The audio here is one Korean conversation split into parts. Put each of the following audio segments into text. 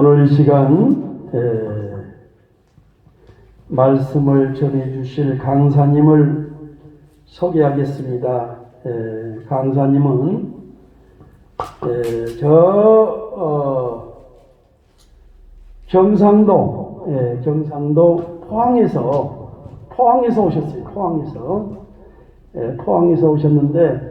오늘 이 시간 말씀을 전해 주실 강사님을 소개하겠습니다. 강사님은 경상도 포항에서 오셨어요. 포항에서 오셨는데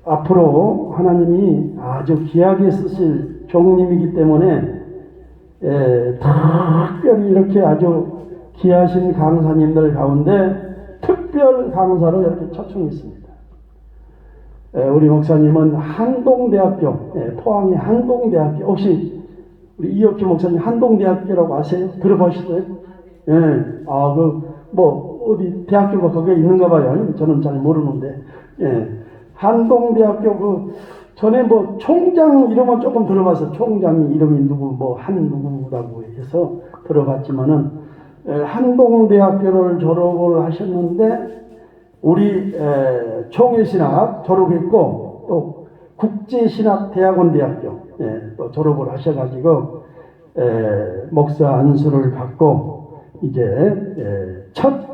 앞으로 하나님이 아주 귀하게 쓰실 종님이기 때문에 특별히 이렇게 아주 귀하신 강사님들 가운데 특별 강사로 이렇게 초청했습니다. 우리 목사님은 한동대학교, 포항의 한동대학교, 혹시 우리 이혁기 목사님 한동대학교라고 아세요? 들어보셨어요? 어디 대학교가 거기에 있는가 봐요. 저는 잘 모르는데. 한동대학교 전에 총장 이름은 조금 들어봐서 총장이 이름이 누구 한누구라고 해서 들어봤지만은 한동대학교를 졸업을 하셨는데 우리 총회신학 졸업했고 또 국제신학대학원대학교 또 졸업을 하셔가지고 목사 안수를 받고 이제 첫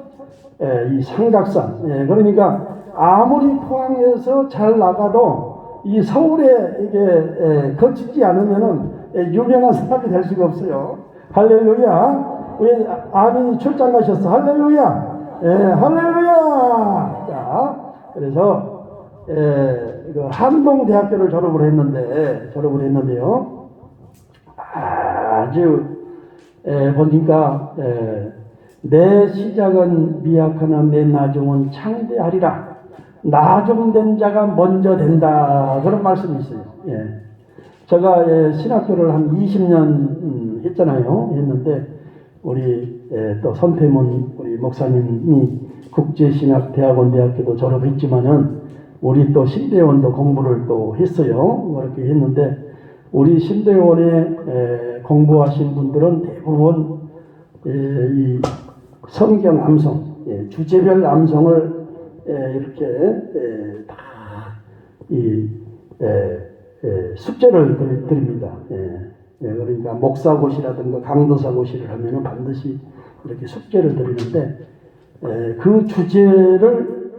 이 삼각산 그러니까 아무리 포항에서 잘 나가도 이 서울에 이게 거치지 않으면은 유명한 사람이 될 수가 없어요. 할렐루야. 우리 아민이 출장 가셨어. 할렐루야. 할렐루야. 자, 그래서 한동대학교를 졸업을 했는데요. 아주 보니까 내 시작은 미약하나 내 나중은 창대하리라. 나중된 자가 먼저 된다. 그런 말씀이 있어요. 제가 신학교를 한 20년 했는데 우리 또 선태문 우리 목사님이 국제신학대학원대학교도 졸업했지만은 우리 또 신대원도 공부를 또 했어요. 그렇게 했는데 우리 신대원에 공부하신 분들은 대부분 이 성경 암송, 주제별 암송을 이렇게 다 숙제를 드립니다. 그러니까 목사고시라든가 강도사고시를 하면은 반드시 이렇게 숙제를 드리는데 그 주제를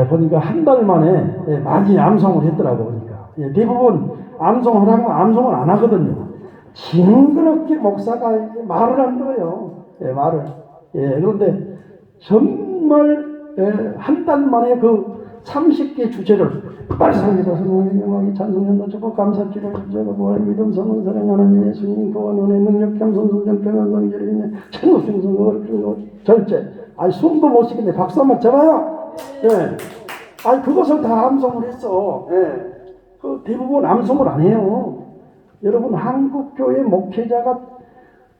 보니까 한 달 만에 많이 암송을 했더라고. 보니까 대부분 암송하라고 암송을 안 하거든요. 징그럽게 목사가 말을 안 들어요. 말을. 그런데 정말 한 달 만에 그 30개 주제를 말씀입니다. 성령의 영광이 찬송연도 저거 감사기를 저거 부활 믿음 성은 사랑 하나님 예수님 구원 은혜 능력 겸손 성정 평안 성결이 있네 천국 충성 절제. 숨도 못 쉬겠네. 박수 한번 쳐봐요. 그것을 다 암송을 했어. 그 대부분 암송을 안 해요. 여러분 한국교회 목회자가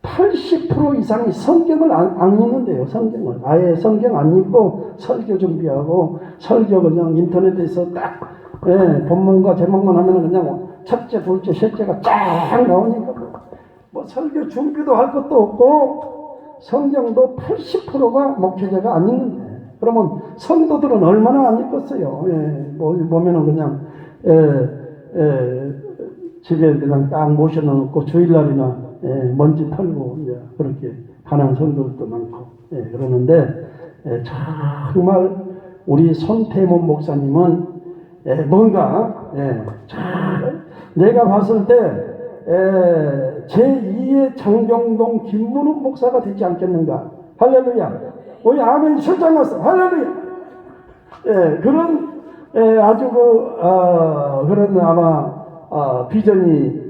80% 이상이 성경을 안 읽는데요. 성경을 아예 성경 안 읽고 설교 준비하고 설교 그냥 인터넷에서 딱 본문과 제목만 하면 그냥 첫째, 둘째, 셋째가 쫙 나오니까 설교 준비도 할 것도 없고 성경도 80%가 목회자가 안 읽는데 그러면 성도들은 얼마나 안 읽겠어요. 보면은 그냥 집에 그냥 딱 모셔놓고 주일날이나 먼지 털고 이제 그렇게 가는 성도들도 많고 그러는데 정말 우리 손태문 목사님은 뭔가 내가 봤을 때 제2의 장경동 김문욱 목사가 되지 않겠는가. 할렐루야. 우리 아멘 출장 왔어. 할렐루야. 그런 아주 그런 아마 비전이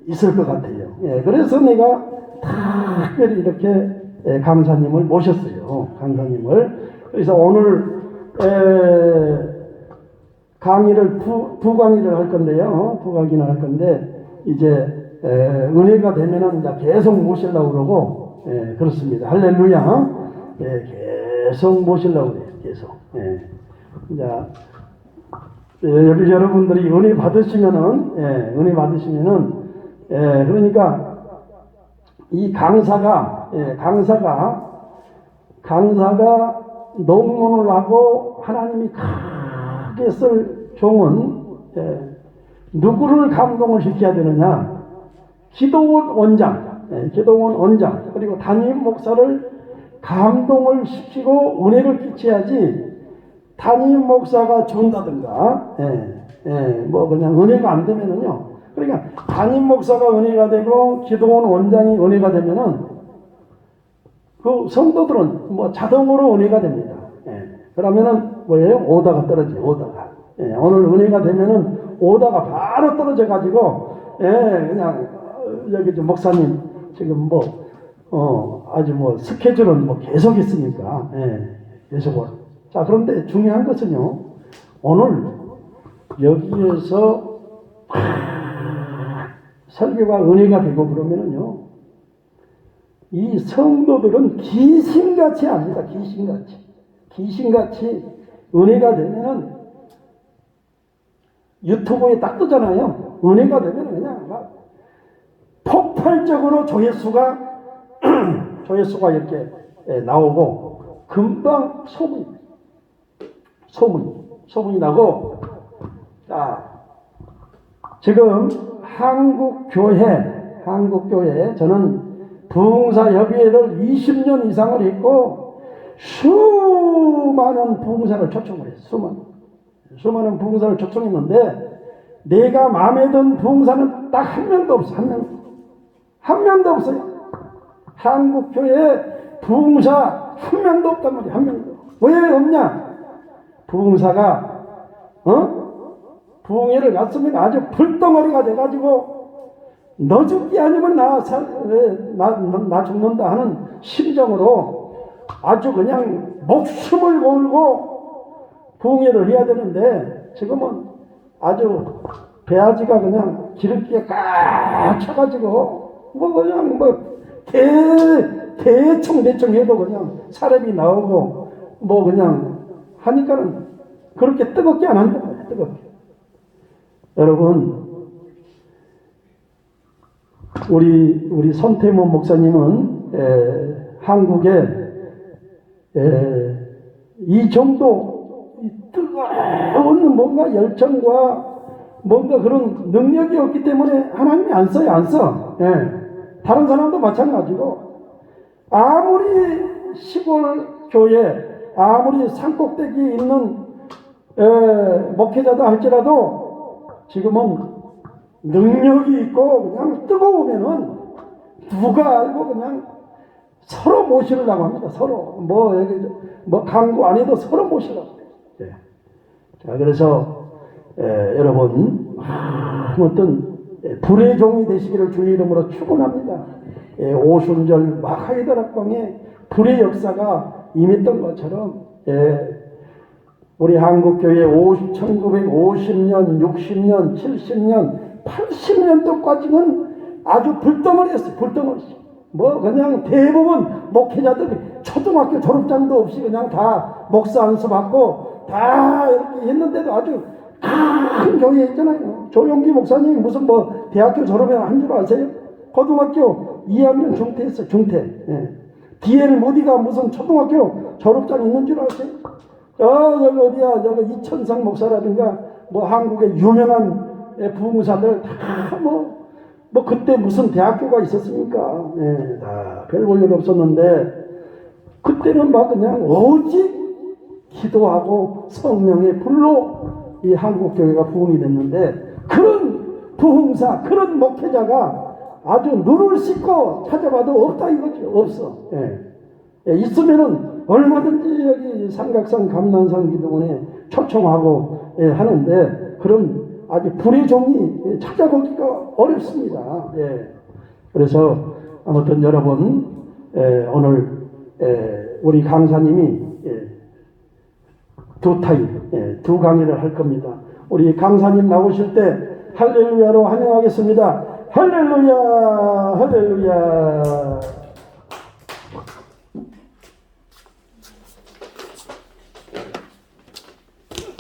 있을 것 같아요. 그래서 내가 특별히 이렇게 강사님을 모셨어요. 그래서 오늘 강의를 두 강의를 할 건데요. 두 강의를 할 건데 이제 은혜가 되면은 계속 모시려고 그러고 그렇습니다. 할렐루야. 계속 모시려고 그래요. 계속. 여러분들이 은혜 받으시면은 그러니까 이 강사가 논문을 하고 하나님이 크게 쓸 종은 누구를 감동을 시켜야 되느냐? 기도원 원장, 기도원 원장, 그리고 담임 목사를 감동을 시키고 은혜를 끼쳐야지 담임 목사가 준다든가, 뭐 그냥 은혜가 안 되면은요. 그러니까 담임 목사가 은혜가 되고 기도원 원장이 은혜가 되면은 그 성도들은 뭐 자동으로 은혜가 됩니다. 그러면은 뭐예요? 오다가 떨어져요. 오다가. 오늘 은혜가 되면은 오다가 바로 떨어져 가지고 그냥 여기 좀 목사님 지금 아주 스케줄은 계속 있으니까 계속. 자, 그런데 중요한 것은요. 오늘 여기에서 설교가 은혜가 되고 그러면은요. 이 성도들은 귀신같이 압니다. 귀신같이 은혜가 되면은 유튜브에 딱 뜨잖아요. 은혜가 되면 그냥 막 폭발적으로 조회수가 이렇게 나오고 금방 소문이 나고. 자, 지금 한국교회 저는 부흥사협의회를 20년 이상을 했고 수많은 부흥사를 초청을 했어요. 수많은 부흥사를 초청했는데 내가 마음에 든 부흥사는 딱 한 명도 없어. 한 명도 없어요. 한국교회 부흥사 한 명도 없단 말이야. 한 명도. 왜 없냐? 부흥사가 부흥회를 갔으면 아주 불덩어리가 돼가지고 너 죽기 아니면 나 죽는다 하는 심정으로 아주 그냥 목숨을 걸고 부흥회를 해야 되는데 지금은 아주 배아지가 그냥 기름기에 꽉 차가지고 그냥 대충 해도 그냥 사람이 나오고 그냥 하니까는 그렇게 뜨겁게 안 한단 말이야. 뜨겁게. 여러분, 우리 손태모 목사님은 한국에 이 정도 뜨거운 뭔가 열정과 뭔가 그런 능력이 없기 때문에 하나님이 안 써. 다른 사람도 마찬가지고 아무리 시골 교회, 아무리 산꼭대기에 있는 목회자다 할지라도 지금은 능력이 있고 그냥 뜨거우면은 누가 알고 그냥 서로 모시려고 합니다. 서로 강구 안 해도 서로 모시려고. 자, 그래서 여러분 어떤 불의 종이 되시기를 주의 이름으로 축원합니다. 오순절 마하이다락방에 불의 역사가 임했던 것처럼 우리 한국교회 1950년, 60년, 70년, 80년도까지는 아주 불덩어리였어요. 그냥 대부분 목회자들이 초등학교 졸업장도 없이 그냥 다 목사 안수 받고 다 이렇게 했는데도 아주 큰 교회 있잖아요. 조용기 목사님 무슨 대학교 졸업에 한 줄 아세요? 고등학교 2학년 중퇴했어요. 중퇴. D.L. 모디가 무슨 초등학교 졸업장 있는 줄 아세요? 여기 어디야, 이천상 목사라든가, 한국의 유명한 부흥사들 다 그때 무슨 대학교가 있었습니까? 다 별 볼 일 없었는데, 그때는 그냥 오직 기도하고 성령의 불로 이 한국교회가 부흥이 됐는데, 그런 부흥사, 그런 목회자가 아주 눈을 씻고 찾아봐도 없다 이거죠. 없어. 있으면은 얼마든지 여기 삼각산 감난산 기도원에 초청하고 하는데 그런 아주 불의 종이 찾아보기가 어렵습니다. 그래서 아무튼 여러분 오늘 우리 강사님이 두 강의를 할 겁니다. 우리 강사님 나오실 때 할렐루야로 환영하겠습니다. 할렐루야, 할렐루야.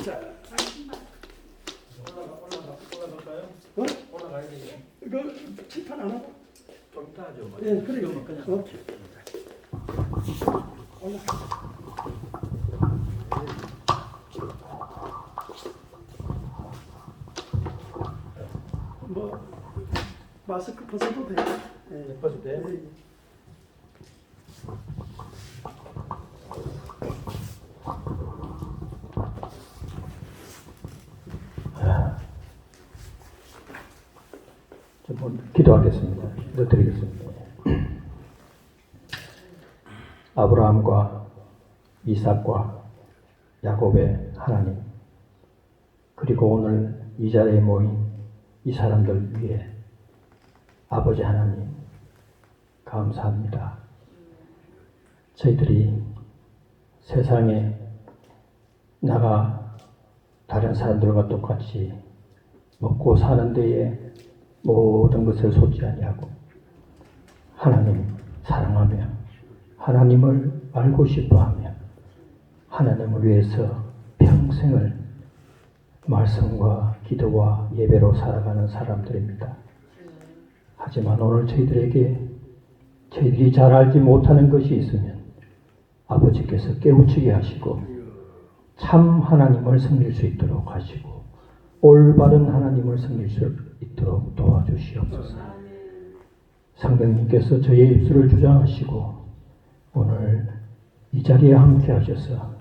자, 올라갈까요? 올라가야 되겠네. 이거 칠판 안 하고? 좀 이따 하죠. 그래. 그냥. 오케이. 올라가. 마스크 벗어도 돼요? 네. 벗어도 돼요? 네. 좀 기도하겠습니다. 기도드리겠습니다. 아브라함과 이삭과 야곱의 하나님, 그리고 오늘 이 자리에 모인 이 사람들 위해 아버지 하나님 감사합니다. 저희들이 세상에 나가 다른 사람들과 똑같이 먹고 사는 데에 모든 것을 쏟지 아니하고 하나님 사랑하며 하나님을 알고 싶어하며 하나님을 위해서 평생을 말씀과 기도와 예배로 살아가는 사람들입니다. 하지만 오늘 저희들이 잘 알지 못하는 것이 있으면 아버지께서 깨우치게 하시고 참 하나님을 섬길 수 있도록 하시고 올바른 하나님을 섬길 수 있도록 도와주시옵소서. 성령님께서 저희의 입술을 주장하시고 오늘 이 자리에 함께 하셔서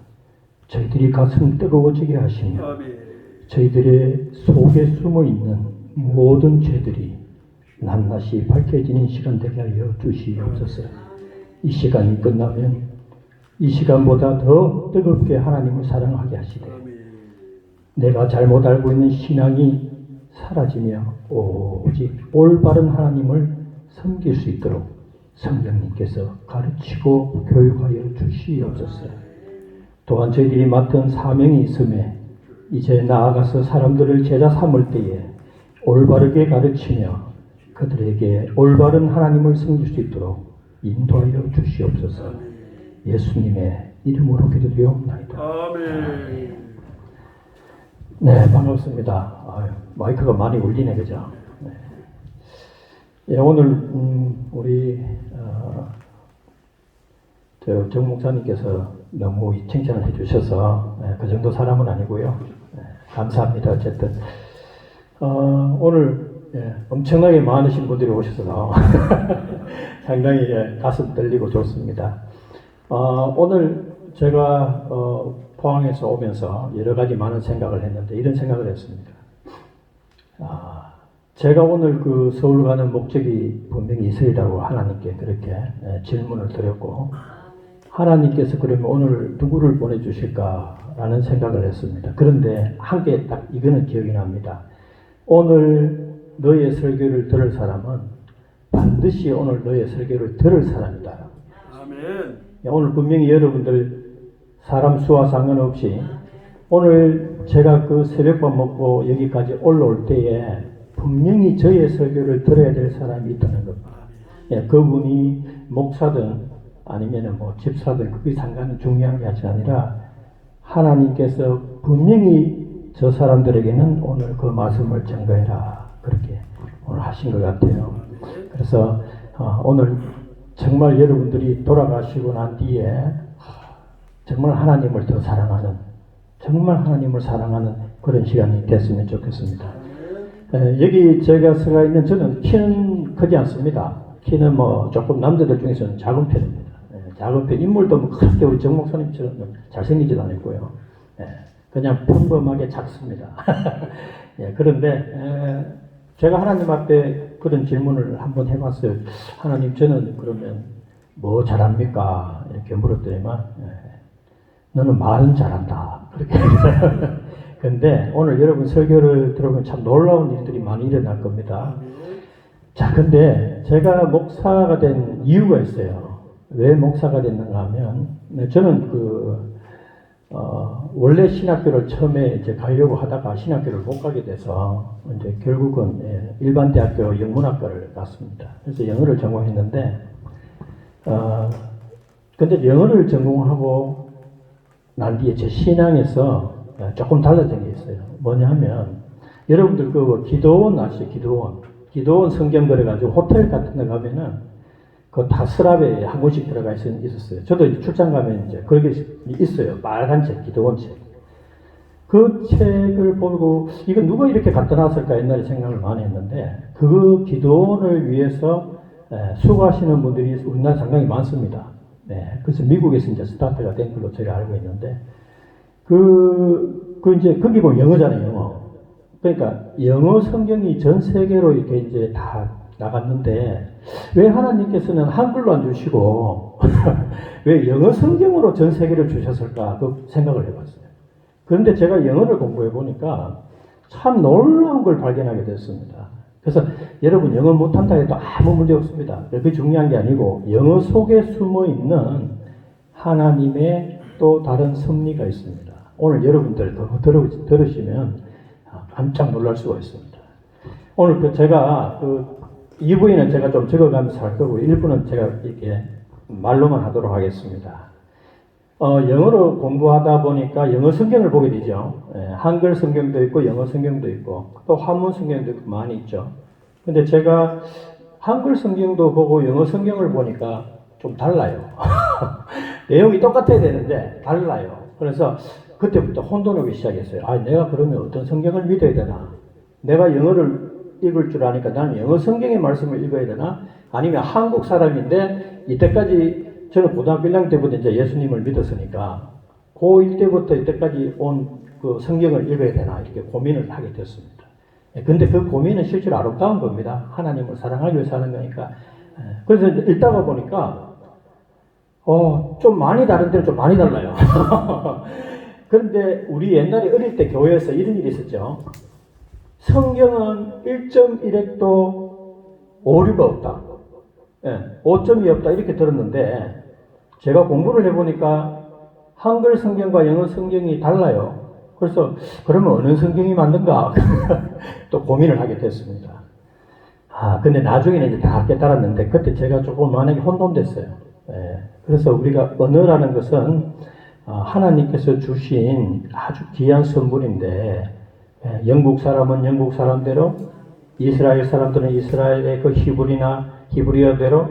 저희들이 가슴 뜨거워지게 하시며 저희들의 속에 숨어있는 모든 죄들이 낱낱이 밝혀지는 시간 되게 하여 주시옵소서. 이 시간이 끝나면 이 시간보다 더 뜨겁게 하나님을 사랑하게 하시되 내가 잘못 알고 있는 신앙이 사라지며 오직 올바른 하나님을 섬길 수 있도록 성령님께서 가르치고 교육하여 주시옵소서. 또한 저희들이 맡은 사명이 있음에 이제 나아가서 사람들을 제자 삼을 때에 올바르게 가르치며 그들에게 올바른 하나님을 섬길 수 있도록 인도하여 주시옵소서. 예수님의 이름으로 기도드리옵나이다. 아멘. 네, 반갑습니다. 마이크가 많이 울리네, 그죠? 네. 예, 오늘 우리 정 목사님께서 너무 칭찬을 해주셔서 그 정도 사람은 아니고요. 감사합니다. 어쨌든 오늘 엄청나게 많으신 분들이 오셔서 상당히 가슴 떨리고 좋습니다. 오늘 제가 포항에서 오면서 여러 가지 많은 생각을 했는데 이런 생각을 했습니다. 제가 오늘 그 서울 가는 목적이 분명히 있으리라고 하나님께 그렇게 질문을 드렸고 하나님께서 그러면 오늘 누구를 보내주실까라는 생각을 했습니다. 그런데 한 개 딱 이거는 기억이 납니다. 오늘 너의 설교를 들을 사람은 반드시 오늘 너의 설교를 들을 사람이다. 아멘. 오늘 분명히 여러분들 사람 수와 상관없이 오늘 제가 그 새벽밥 먹고 여기까지 올라올 때에 분명히 저의 설교를 들어야 될 사람이 있다는 겁니다. 그분이 목사든 아니면 뭐 집사든 그게 상관은 중요한 게 아니라 하나님께서 분명히 저 사람들에게는 오늘 그 말씀을 전가해라 그렇게 오늘 하신 것 같아요. 그래서 오늘 정말 여러분들이 돌아가시고 난 뒤에 정말 하나님을 더 사랑하는 정말 하나님을 사랑하는 그런 시간이 됐으면 좋겠습니다. 여기 제가 서가 있는 저는 키는 크지 않습니다. 키는 뭐 조금 남자들 중에서는 작은 편입니다. 작은 편, 인물도 뭐 그렇게 우리 정 목사님처럼 잘생기지도 않았고요. 그냥 평범하게 작습니다. 그런데 제가 하나님 앞에 그런 질문을 한번 해봤어요. 하나님, 저는 그러면 뭐 잘합니까? 이렇게 물었더니만 너는 말은 잘한다. 그렇게. 근데 오늘 여러분 설교를 들어보면 참 놀라운 일들이 많이 일어날 겁니다. 자, 근데 제가 목사가 된 이유가 있어요. 왜 목사가 됐는가 하면 저는 원래 신학교를 처음에 이제 가려고 하다가 신학교를 못 가게 돼서 이제 결국은 일반 대학교 영문학과를 갔습니다. 그래서 영어를 전공했는데 근데 영어를 전공하고 난 뒤에 제 신앙에서 조금 달라진 게 있어요. 뭐냐 하면 여러분들 그 기도원 아시죠? 기도원 성경 그래가지고 호텔 같은 데 가면은 그 다스랍에 한 곳씩 들어가 있었어요. 저도 출장 가면 이제 그게 있어요. 빨간 책, 기도원 책. 그 책을 보고 이거 누가 이렇게 갖다 놨을까 옛날에 생각을 많이 했는데 그 기도원을 위해서 수고하시는 분들이 우리나라 상당히 많습니다. 네, 그래서 미국에서 이제 스타트가 된 걸로 제가 알고 있는데 이제 거기 보면 영어잖아요, 영어. 그러니까 영어 성경이 전 세계로 이렇게 이제 다 나갔는데 왜 하나님께서는 한글로 안 주시고 왜 영어 성경으로 전 세계를 주셨을까 그 생각을 해봤어요. 그런데 제가 영어를 공부해 보니까 참 놀라운 걸 발견하게 됐습니다. 그래서 여러분 영어 못한다 해도 아무 문제 없습니다. 그게 중요한 게 아니고 영어 속에 숨어 있는 하나님의 또 다른 섭리가 있습니다. 오늘 여러분들 그거 들으시면 깜짝 놀랄 수가 있습니다. 오늘 제가 2부에는 제가 좀 적어가면서 할 거고 1부는 제가 이렇게 말로만 하도록 하겠습니다. 영어로 공부하다 보니까 영어 성경을 보게 되죠. 한글 성경도 있고 영어 성경도 있고 또 한문 성경도 있고 많이 있죠. 근데 제가 한글 성경도 보고 영어 성경을 보니까 좀 달라요. 내용이 똑같아야 되는데 달라요. 그래서 그때부터 혼돈하기 시작했어요. 내가 그러면 어떤 성경을 믿어야 되나? 내가 영어를 읽을 줄 아니까 나는 영어 성경의 말씀을 읽어야 되나? 아니면 한국 사람인데 이때까지 저는 고등학교 1학년 때부터 이제 예수님을 믿었으니까 고1 때부터 이때까지 온 그 성경을 읽어야 되나 이렇게 고민을 하게 됐습니다. 근데 그 고민은 실제로 아름다운 겁니다. 하나님을 사랑하기 위해서 하는 거니까. 그래서 읽다가 보니까 좀 많이 다른 데는 좀 많이 달라요. 그런데 우리 옛날에 어릴 때 교회에서 이런 일이 있었죠. 성경은 1.1핵도 오류가 없다. 5점이 없다 이렇게 들었는데 제가 공부를 해보니까 한글 성경과 영어 성경이 달라요. 그래서 그러면 어느 성경이 맞는가 또 고민을 하게 됐습니다. 근데 나중에는 이제 다 깨달았는데 그때 제가 조금 만약에 혼돈됐어요. 그래서 우리가 언어라는 것은 하나님께서 주신 아주 귀한 선물인데 영국 사람은 영국 사람대로 이스라엘 사람들은 이스라엘의 그 히브리어대로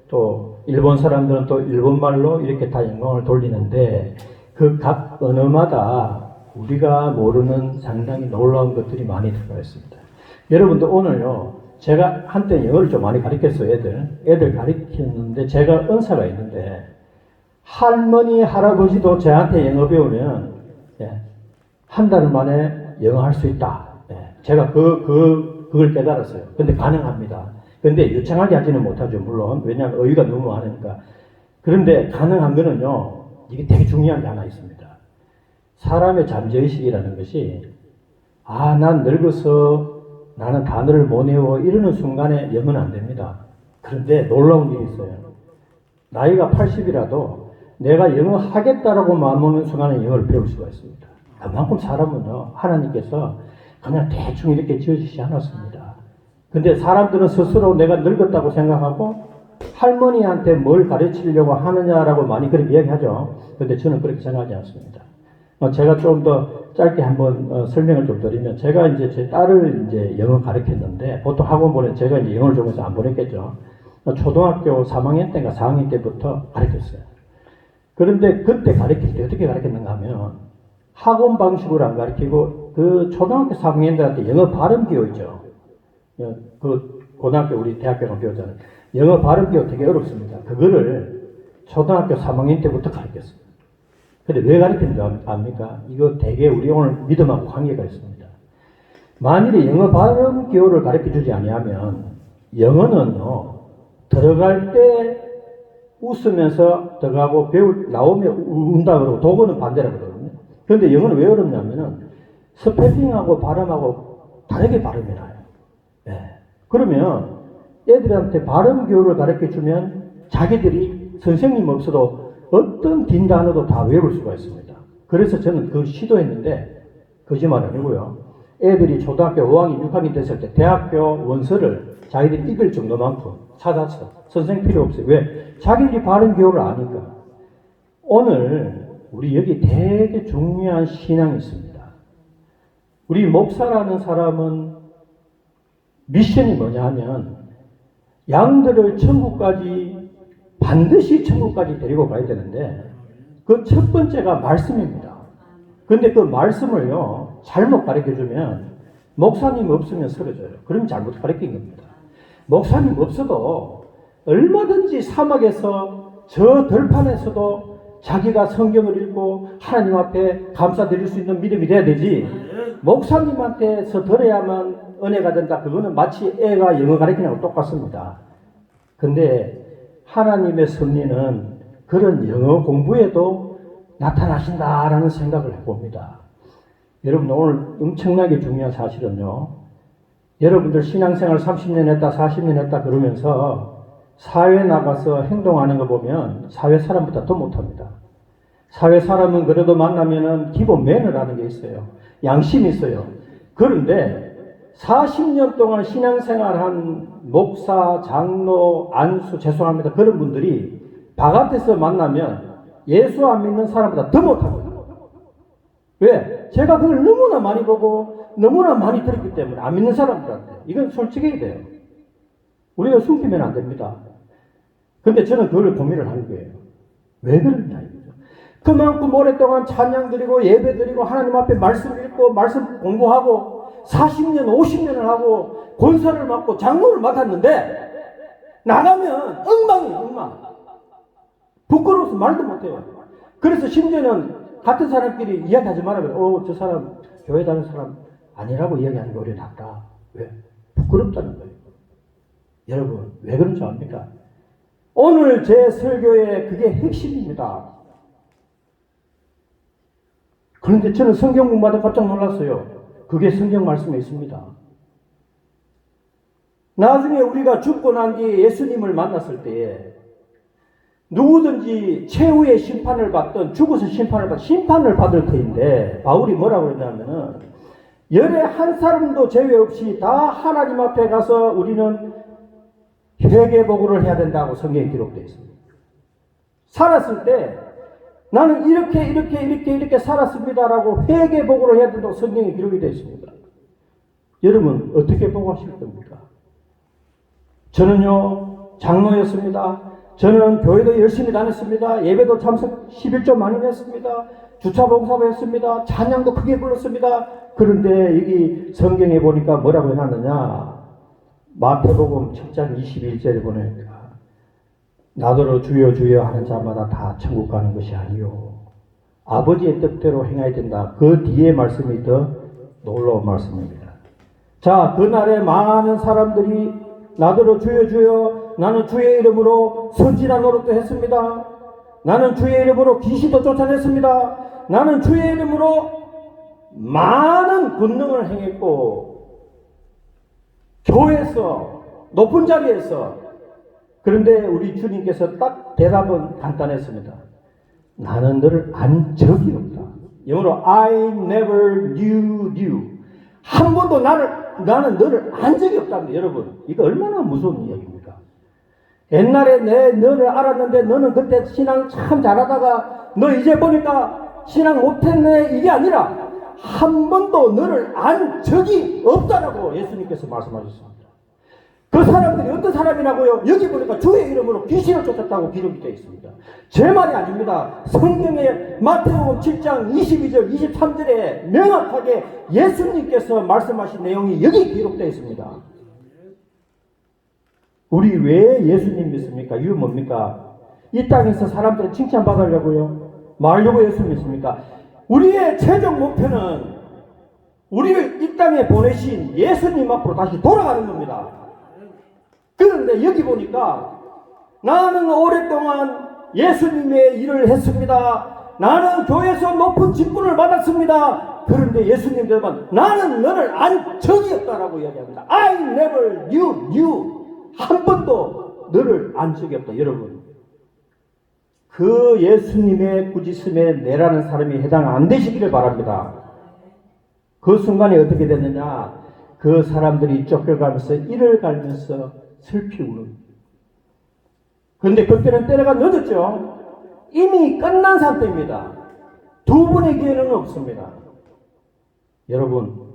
또 일본 사람들은 또 일본말로 이렇게 다 영광을 돌리는데 그 각 언어마다 우리가 모르는 상당히 놀라운 것들이 많이 들어가 있습니다. 여러분들 오늘요 제가 한때 영어를 좀 많이 가르쳤어요. 애들 가르쳤는데 제가 은사가 있는데 할머니 할아버지도 저한테 영어 배우면 한 달 만에 영어 할 수 있다. 제가 그걸 깨달았어요. 근데 가능합니다. 근데 유창하게 하지는 못하죠. 물론 왜냐하면 어휘가 너무 많으니까. 그런데 가능한 거는요 이게 되게 중요한 게 하나 있습니다. 사람의 잠재의식이라는 것이 난 늙어서 나는 단어를 못 외워 이러는 순간에 영어는 안 됩니다. 그런데 놀라운 일이 있어요. 나이가 80이라도 내가 영어 하겠다라고 마음먹는 순간에 영어를 배울 수가 있습니다. 그만큼 사람은요 하나님께서 그냥 대충 이렇게 지어주시지 않았습니다. 근데 사람들은 스스로 내가 늙었다고 생각하고 할머니한테 뭘 가르치려고 하느냐라고 많이 그렇게 이야기하죠. 근데 저는 그렇게 생각하지 않습니다. 제가 좀 더 짧게 한번 설명을 좀 드리면 제가 이제 제 딸을 이제 영어 가르쳤는데 보통 학원 보내 제가 이제 영어를 좋아해서 안 보냈겠죠. 초등학교 3학년 때인가 4학년 때부터 가르쳤어요. 그런데 그때 가르칠 때 어떻게 가르쳤는가 하면 학원 방식으로 안 가르치고 그 초등학교 3학년들한테 영어 발음 기호죠. 그 고등학교 우리 대학교 가면 배우잖아요. 영어 발음 기호 되게 어렵습니다. 그거를 초등학교 3학년 때부터 가르쳤어요. 근데 왜 가르치는지 압니까? 이거 되게 우리 오늘 믿음하고 관계가 있습니다. 만일에 영어 발음 기호를 가르쳐 주지 아니하면 영어는요 들어갈 때 웃으면서 들어가고 나오면 운다 그러고 독어는 반대라 그러거든요. 그런데 영어는 왜 어렵냐면은 스펠링하고 발음하고 다르게 발음이 나요. 그러면 애들한테 발음 기호를 가르쳐 주면 자기들이 선생님 없어도 어떤 긴 단어도 다 외울 수가 있습니다. 그래서 저는 그걸 시도했는데 거짓말 아니고요. 애들이 초등학교 5학년, 6학년 됐을 때 대학교 원서를 자기들이 읽을 정도만큼 찾아서 선생님 필요 없어요. 왜? 자기들이 발음 기호를 아니까. 오늘 우리 여기 되게 중요한 신앙이 있습니다. 우리 목사라는 사람은 미션이 뭐냐 하면 양들을 천국까지 반드시 천국까지 데리고 가야 되는데 그 첫 번째가 말씀입니다. 근데 그 말씀을요, 잘못 가르쳐 주면 목사님 없으면 쓰러져요. 그럼 잘못 가르친 겁니다. 목사님 없어도 얼마든지 사막에서 저 들판에서도 자기가 성경을 읽고 하나님 앞에 감사드릴 수 있는 믿음이 돼야 되지. 목사님한테서 들어야만 은혜가 된다. 그거는 마치 애가 영어 가르치는 거랑 똑같습니다. 근데 하나님의 섭리는 그런 영어 공부에도 나타나신다라는 생각을 해봅니다. 여러분, 오늘 엄청나게 중요한 사실은요, 여러분들 신앙생활 30년 했다 40년 했다 그러면서 사회에 나가서 행동하는 거 보면 사회 사람보다 더 못합니다. 사회 사람은 그래도 만나면은 기본 매너라는 게 있어요. 양심이 있어요. 그런데 40년 동안 신앙생활한 목사, 장로, 안수, 죄송합니다. 그런 분들이 바깥에서 만나면 예수 안 믿는 사람보다 더 못합니다. 왜? 제가 그걸 너무나 많이 보고 너무나 많이 들었기 때문에 안 믿는 사람들한테 이건 솔직해야 돼요. 우리가 숨기면 안 됩니다. 근데 저는 그걸 고민을 하는 거예요. 왜 그러냐 이거죠. 그만큼 오랫동안 찬양 드리고 예배 드리고 하나님 앞에 말씀 읽고 말씀 공부하고 40년 50년을 하고 권사를 맡고 장로를 맡았는데 나가면 엉망이에요. 엉망. 부끄러워서 말도 못해요. 그래서 심지어는 같은 사람끼리 이야기하지 말아요. 저 사람 교회 다니는 사람 아니라고 이야기하는 게 오히려 낫다. 왜? 부끄럽다는 거예요. 여러분, 왜 그런 줄 압니까? 오늘 제 설교의 그게 핵심입니다. 그런데 저는 성경 공부하다 깜짝 놀랐어요. 그게 성경 말씀에 있습니다. 나중에 우리가 죽고 난 뒤에 예수님을 만났을 때에 누구든지 최후의 심판을 받든 죽어서 심판을 받을 터인데 바울이 뭐라고 그러냐면은 열에 한 사람도 제외 없이 다 하나님 앞에 가서 우리는 회개보고를 해야 된다고 성경에 기록되어 있습니다. 살았을 때 나는 이렇게 살았습니다라고 회개보고를 해야 된다고 성경에 기록이 되어 있습니다. 여러분 어떻게 보고하실 겁니까? 저는요 장로였습니다. 저는 교회도 열심히 다녔습니다. 예배도 참석 11조 많이 했습니다. 주차 봉사도 했습니다. 찬양도 크게 불렀습니다. 그런데 여기 성경에 보니까 뭐라고 해놨느냐. 마태복음 7장 21절에 보니까 나더러 주여 주여 하는 자마다 다 천국 가는 것이 아니요. 아버지의 뜻대로 행해야 된다. 그 뒤에 말씀이 더 놀라운 말씀입니다. 자, 그날에 많은 사람들이 나더러 주여 주여 나는 주의 이름으로 선지자 노릇도 했습니다. 나는 주의 이름으로 귀신도 쫓아냈습니다. 나는 주의 이름으로 많은 권능을 행했고 교회에서 높은 자리에서 그런데 우리 주님께서 딱 대답은 간단했습니다. 나는 너를 안 적이 없다. 영어로 I never knew you. 한 번도 나는 너를 안 적이 없답니다. 여러분 이거 얼마나 무서운 이야기입니까? 옛날에 너를 알았는데 너는 그때 신앙 참 잘하다가 너 이제 보니까 신앙 못했네 이게 아니라 한 번도 너를 안 적이 없다라고 예수님께서 말씀하셨습니다. 그 사람들이 어떤 사람이라고요? 여기 보니까 주의 이름으로 귀신을 쫓았다고 기록이 되어 있습니다. 제 말이 아닙니다. 성경의 마태복음 7장 22절 23절에 명확하게 예수님께서 말씀하신 내용이 여기 기록되어 있습니다. 우리 왜 예수님 믿습니까? 이유 뭡니까? 이 땅에서 사람들을 칭찬받으려고요? 말려고 예수 믿습니까? 우리의 최종 목표는 우리를 이 땅에 보내신 예수님 앞으로 다시 돌아가는 겁니다. 그런데 여기 보니까 나는 오랫동안 예수님의 일을 했습니다. 나는 교회에서 높은 직분을 받았습니다. 그런데 예수님 대답은 나는 너를 안 적이 없다라고 이야기합니다. I never knew you. 한 번도 너를 안 적이 없다. 여러분 그 예수님의 꾸짖음에 내라는 사람이 해당 안 되시기를 바랍니다. 그 순간에 어떻게 됐느냐. 그 사람들이 쫓겨가면서 이를 갈면서 슬피 우는. 그런데 그때는 때가 늦었죠. 이미 끝난 상태입니다. 두 번의 기회는 없습니다. 여러분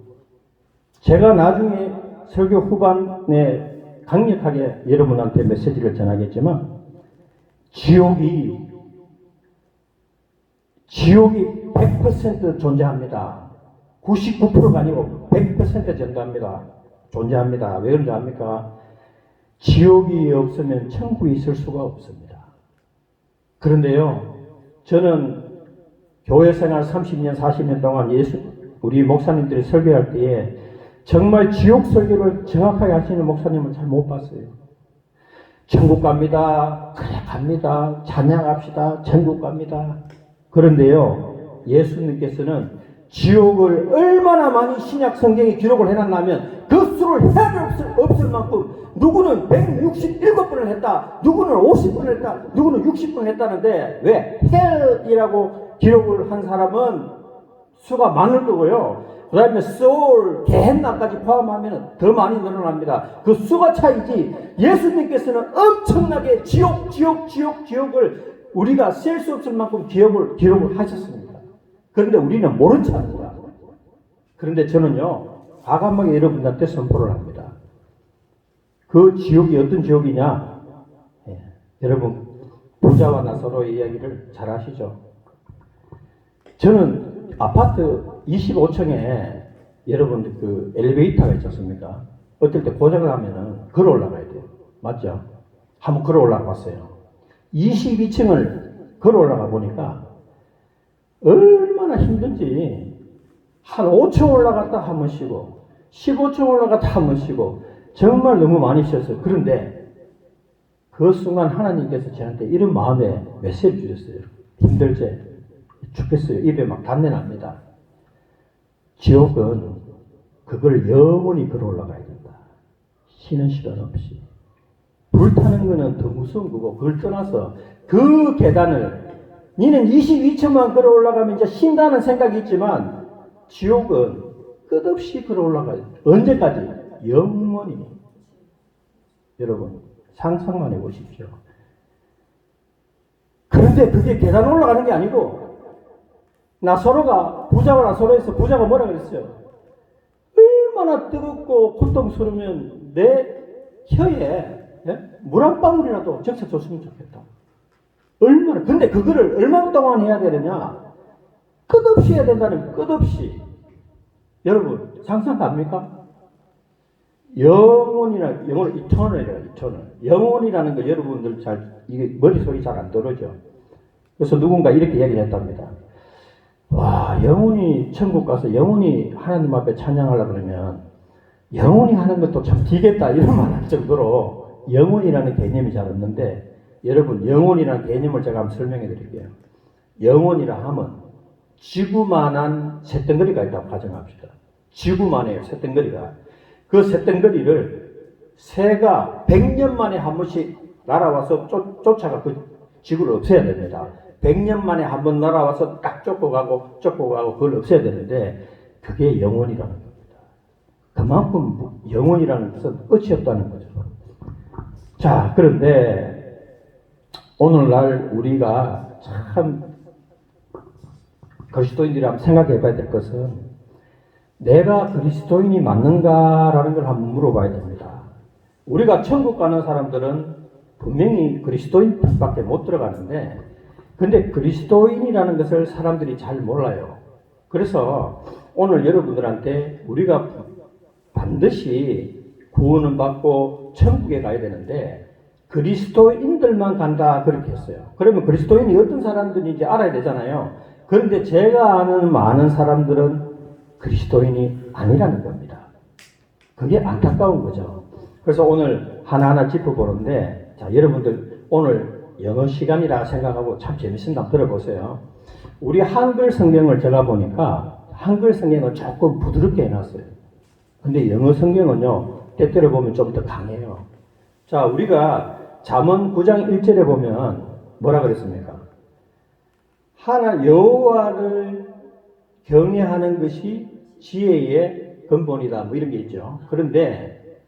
제가 나중에 설교 후반에 강력하게 여러분한테 메시지를 전하겠지만 지옥이 지옥이 100% 존재합니다. 99%가 아니고 100% 존재합니다. 왜 그런지 압니까? 지옥이 없으면 천국이 있을 수가 없습니다. 그런데요, 저는 교회 생활 30년, 40년 동안 우리 목사님들이 설교할 때에 정말 지옥 설교를 정확하게 하시는 목사님을 잘 못 봤어요. 천국 갑니다. 그래 갑니다. 찬양합시다. 천국 갑니다. 그런데요, 예수님께서는 지옥을 얼마나 많이 신약 성경에 기록을 해놨냐면 그 수를 헤아릴 없을 만큼 누구는 167번을 했다. 누구는 50번을 했다. 누구는 60번을 했다는데 왜? 헬이라고 기록을 한 사람은 수가 많을 거고요. 그 다음에 소울, 게헨나까지 포함하면 더 많이 늘어납니다. 그 수가 차이지 예수님께서는 엄청나게 지옥을 우리가 셀 수 없을 만큼 기록을 하셨습니다. 그런데 우리는 모른 척 합니다. 그런데 저는요, 과감하게 여러분들한테 선포를 합니다. 그 지옥이 어떤 지옥이냐? 여러분, 부자와 나사로의 이야기를 잘 아시죠? 저는 아파트 25층에 여러분들 그 엘리베이터가 있지 않습니까? 어떨 때 고장을 하면은 걸어 올라가야 돼요. 맞죠? 한번 걸어 올라가 봤어요. 22층을 걸어 올라가 보니까 얼마나 힘든지 한 5층 올라갔다 한 번 쉬고 15층 올라갔다 한 번 쉬고 정말 너무 많이 쉬었어요. 그런데 그 순간 하나님께서 저한테 이런 마음에 메시지를 주셨어요. 힘들지? 죽겠어요. 입에 막 담내 납니다. 지옥은 그걸 영원히 걸어 올라가야 된다. 쉬는 시간 없이. 불타는 거는 더 무서운 거고 그걸 떠나서 그 계단을 니는 22층만 걸어 올라가면 이제 쉰다는 생각이 있지만 지옥은 끝없이 걸어 올라가요. 언제까지? 영원히. 여러분 상상만 해보십시오. 그런데 그게 계단 올라가는 게 아니고 부자가 나서로에서 부자가 뭐라 그랬어요? 얼마나 뜨겁고 고통스러우면 내 혀에 물 한 방울이라도 적셔줬으면 좋겠다. 얼마나, 근데 그거를 얼마 동안 해야 되느냐? 끝없이 해야 된다는 끝없이. 여러분, 상상 갑니까? 이터널이라는 영혼이라는 거 여러분들 이게 머릿속이 잘 안 들어오죠. 그래서 누군가 이렇게 얘기를 했답니다. 와, 영혼이 천국 가서 영혼이 하나님 앞에 찬양하려고 그러면 영혼이 하는 것도 참 뒤겠다 이런 말 할 정도로 영혼이라는 개념이 잘 없는데 여러분 영혼이라는 개념을 제가 한번 설명해 드릴게요. 영혼이라 하면 지구만한 쇳덩어리가 있다고 가정합시다. 지구만해요, 쇳덩어리가. 그 쇳덩어리를 새가 100년 만에 한 번씩 날아와서 쫓아가 그 지구를 없애야 됩니다. 100년 만에 한 번 날아와서 딱 쫓고 가고 그걸 없애야 되는데 그게 영혼이라는 겁니다. 그만큼 영혼이라는 것은 끝이 없다는 거죠. 자, 그런데 오늘날 우리가 참 그리스도인들이 한번 생각해 봐야 될 것은 내가 그리스도인이 맞는가라는 걸 한번 물어봐야 됩니다. 우리가 천국 가는 사람들은 분명히 그리스도인밖에 못 들어가는데 근데 그리스도인이라는 것을 사람들이 잘 몰라요. 그래서 오늘 여러분들한테 우리가 반드시 구원을 받고 천국에 가야 되는데 그리스도인들만 간다 그렇게 했어요. 그러면 그리스도인이 어떤 사람들인지 알아야 되잖아요. 그런데 제가 아는 많은 사람들은 그리스도인이 아니라는 겁니다. 그게 안타까운 거죠. 그래서 오늘 하나하나 짚어보는데 자, 여러분들 오늘 영어 시간이라 생각하고 참 재밌습니다. 들어보세요. 우리 한글 성경을 제가 보니까 한글 성경은 조금 부드럽게 해놨어요. 근데 영어 성경은요, 때때로 보면 좀 더 강해요. 자, 우리가 잠언 9장 1절에 보면 뭐라 그랬습니까? 여호와를 경외하는 것이 지혜의 근본이다. 뭐 이런 게 있죠. 그런데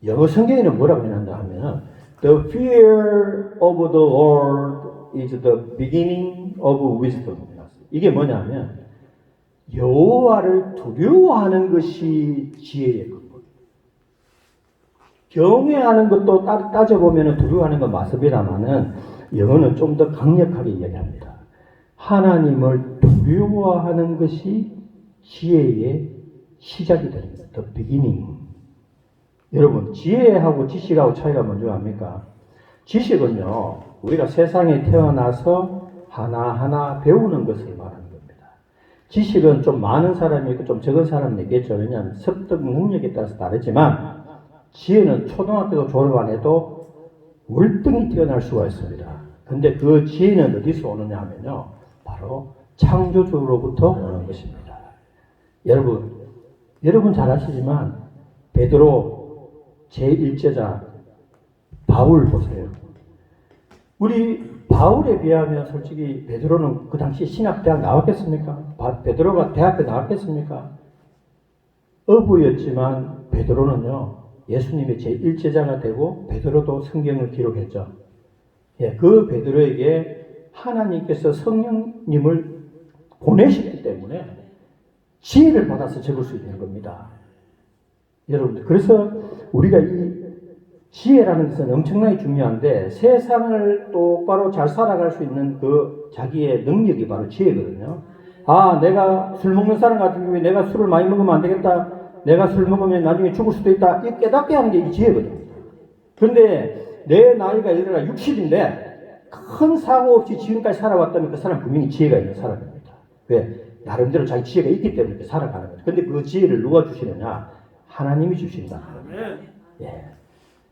영어 성경에는 뭐라고 해놨다 하면 The fear of the Lord is the beginning of wisdom. 이게 뭐냐면 여호와를 두려워하는 것이 지혜의 근본. 경외하는 것도 따져보면 두려워하는 건 맞습니다만은 영어는 좀 더 강력하게 이야기합니다. 하나님을 두려워하는 것이 지혜의 시작이 됩니다. The beginning. 여러분, 지혜하고 지식하고 차이가 뭔지 압니까? 지식은요, 우리가 세상에 태어나서 하나하나 배우는 것을 말하는 겁니다. 지식은 좀 많은 사람이 있고 좀 적은 사람이 있겠죠. 왜냐하면 습득 능력에 따라서 다르지만, 지혜는 초등학교도 졸업 안 해도 월등히 뛰어날 수가 있습니다. 근데 그 지혜는 어디서 오느냐 하면요, 바로 창조주로부터 오는 것입니다. 여러분 잘 아시지만 베드로 제1제자 바울 보세요. 우리 바울에 비하면 솔직히 베드로는 그 당시 신학대학 나왔겠습니까? 베드로가 대학교 나왔겠습니까? 어부였지만 베드로는요, 예수님의 제1제자가 되고 베드로도 성경을 기록했죠. 예, 그 베드로에게 하나님께서 성령님을 보내셨기 때문에 지혜를 받아서 적을 수 있는 겁니다. 여러분들, 그래서 우리가 이 지혜라는 것은 엄청나게 중요한데, 세상을 똑바로 잘 살아갈 수 있는 그 자기의 능력이 바로 지혜거든요. 아, 내가 술 먹는 사람 같은 경우에 내가 술을 많이 먹으면 안 되겠다. 내가 술 먹으면 나중에 죽을 수도 있다. 이 깨닫게 하는 게 이 지혜거든요. 그런데 내 나이가 예를 들어 60인데 큰 사고 없이 지금까지 살아왔다면 그 사람 분명히 지혜가 있는 사람입니다. 왜? 나름대로 자기 지혜가 있기 때문에 이렇게 살아가는 거죠. 근데 그 지혜를 누가 주시느냐? 하나님이 주신다. 예.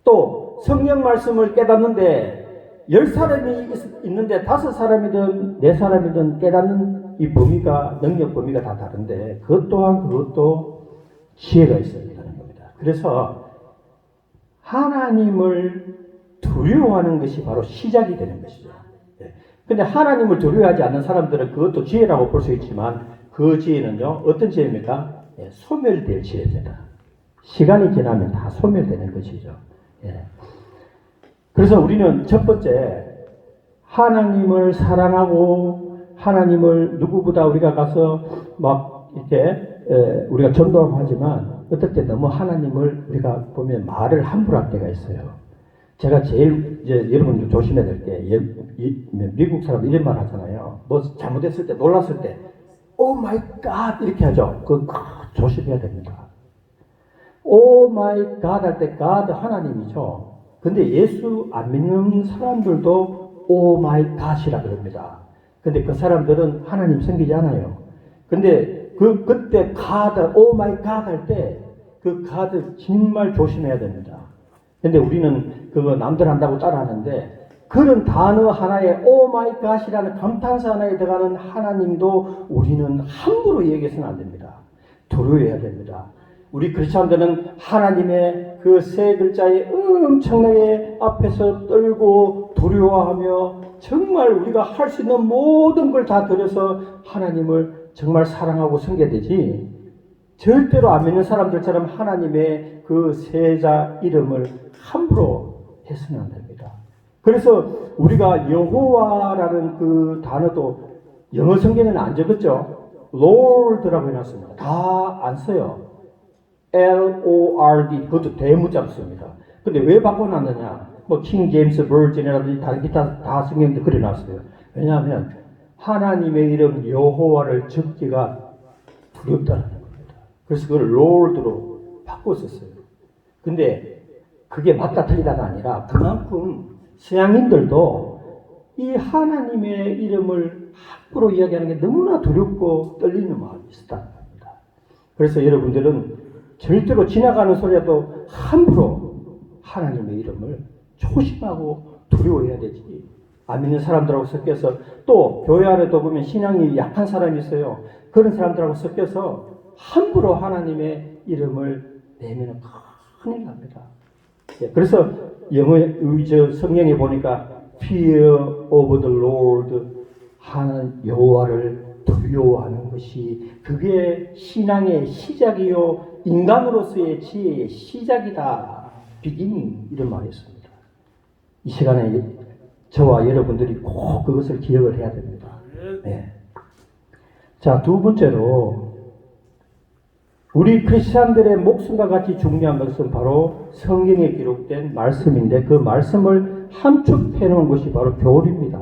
또 성령 말씀을 깨닫는데 10사람이 있는데 5사람이든 4사람이든 깨닫는 이 범위가, 능력 범위가 다 다른데 그것 또한 그것도 지혜가 있어야 된다는 겁니다. 그래서 하나님을 두려워하는 것이 바로 시작이 되는 것이죠. 근데 하나님을 두려워하지 않는 사람들은 그것도 지혜라고 볼 수 있지만 그 지혜는요, 어떤 지혜입니까? 소멸될 지혜입니다. 시간이 지나면 다 소멸되는 것이죠. 그래서 우리는 첫 번째, 하나님을 사랑하고 하나님을 누구보다 우리가 가서 막 이렇게 우리가 전도하고 하지만 어떨 때 너무 하나님을 우리가 보면 말을 함부로 할 때가 있어요. 제가 제일 이제 여러분들 조심해야 될 게, 미국 사람들 이런 말 하잖아요. 뭐 잘못했을 때, 놀랐을 때, 오 마이 갓 이렇게 하죠. 조심해야 됩니다. 오 마이 갓 할 때 갓 하나님이죠. 근데 예수 안 믿는 사람들도 오 마이 갓이라 그럽니다. 근데 그 사람들은 하나님 섬기지 않아요. 근데 그때 갓, 오 마이 갓 할 때 그 갓을 정말 조심해야 됩니다. 근데 우리는 그거 남들 한다고 따라하는데, 그런 단어 하나에 오 마이 갓이라는 감탄사 하나에 들어가는 하나님도 우리는 함부로 얘기해서는 안 됩니다. 두려워해야 됩니다. 우리 크리스찬들은 하나님의 그 세 글자에 엄청나게 앞에서 떨고 두려워하며 정말 우리가 할 수 있는 모든 걸 다 들여서 하나님을 정말 사랑하고 섬겨야 되지, 절대로 안 믿는 사람들처럼 하나님의 그 세자 이름을 함부로 해서는 안 됩니다. 그래서 우리가 여호와라는 그 단어도 영어 성경에는 안 적었죠. Lord라고 해놨습니다. 다 안 써요. L-O-R-D, 그것도 대문자로 씁니다. 근데 왜 바꿔놨느냐? 뭐 킹 제임스 버전이라든지 다른 기타 다 성경도 그려놨어요. 왜냐하면 하나님의 이름 여호와를 적기가 두렵다는 겁니다. 그래서 그걸 Lord로 바꿨었어요. 근데 그게 맞다 틀리다가 아니라 그만큼 서양인들도 이 하나님의 이름을 함부로 이야기하는 게 너무나 두렵고 떨리는 마음이 있었다는 겁니다. 그래서 여러분들은 절대로 지나가는 소리라도 함부로 하나님의 이름을 조심하고 두려워해야 되지. 안 믿는 사람들하고 섞여서, 또 교회 안에도 보면 신앙이 약한 사람이 있어요. 그런 사람들하고 섞여서 함부로 하나님의 이름을 내면 큰일 납니다. 그래서 성경에 보니까 fear of the Lord, 하나님 여호와를 두려워하는 것이 그게 신앙의 시작이요 인간으로서의 지혜의 시작이다. beginning, 이런 말이 있습니다. 이 시간에 저와 여러분들이 꼭 그것을 기억을 해야 됩니다. 네. 자, 두 번째로 우리 크리스찬들의 목숨과 같이 중요한 것은 바로 성경에 기록된 말씀인데, 그 말씀을 함축해 놓은 것이 바로 교리입니다.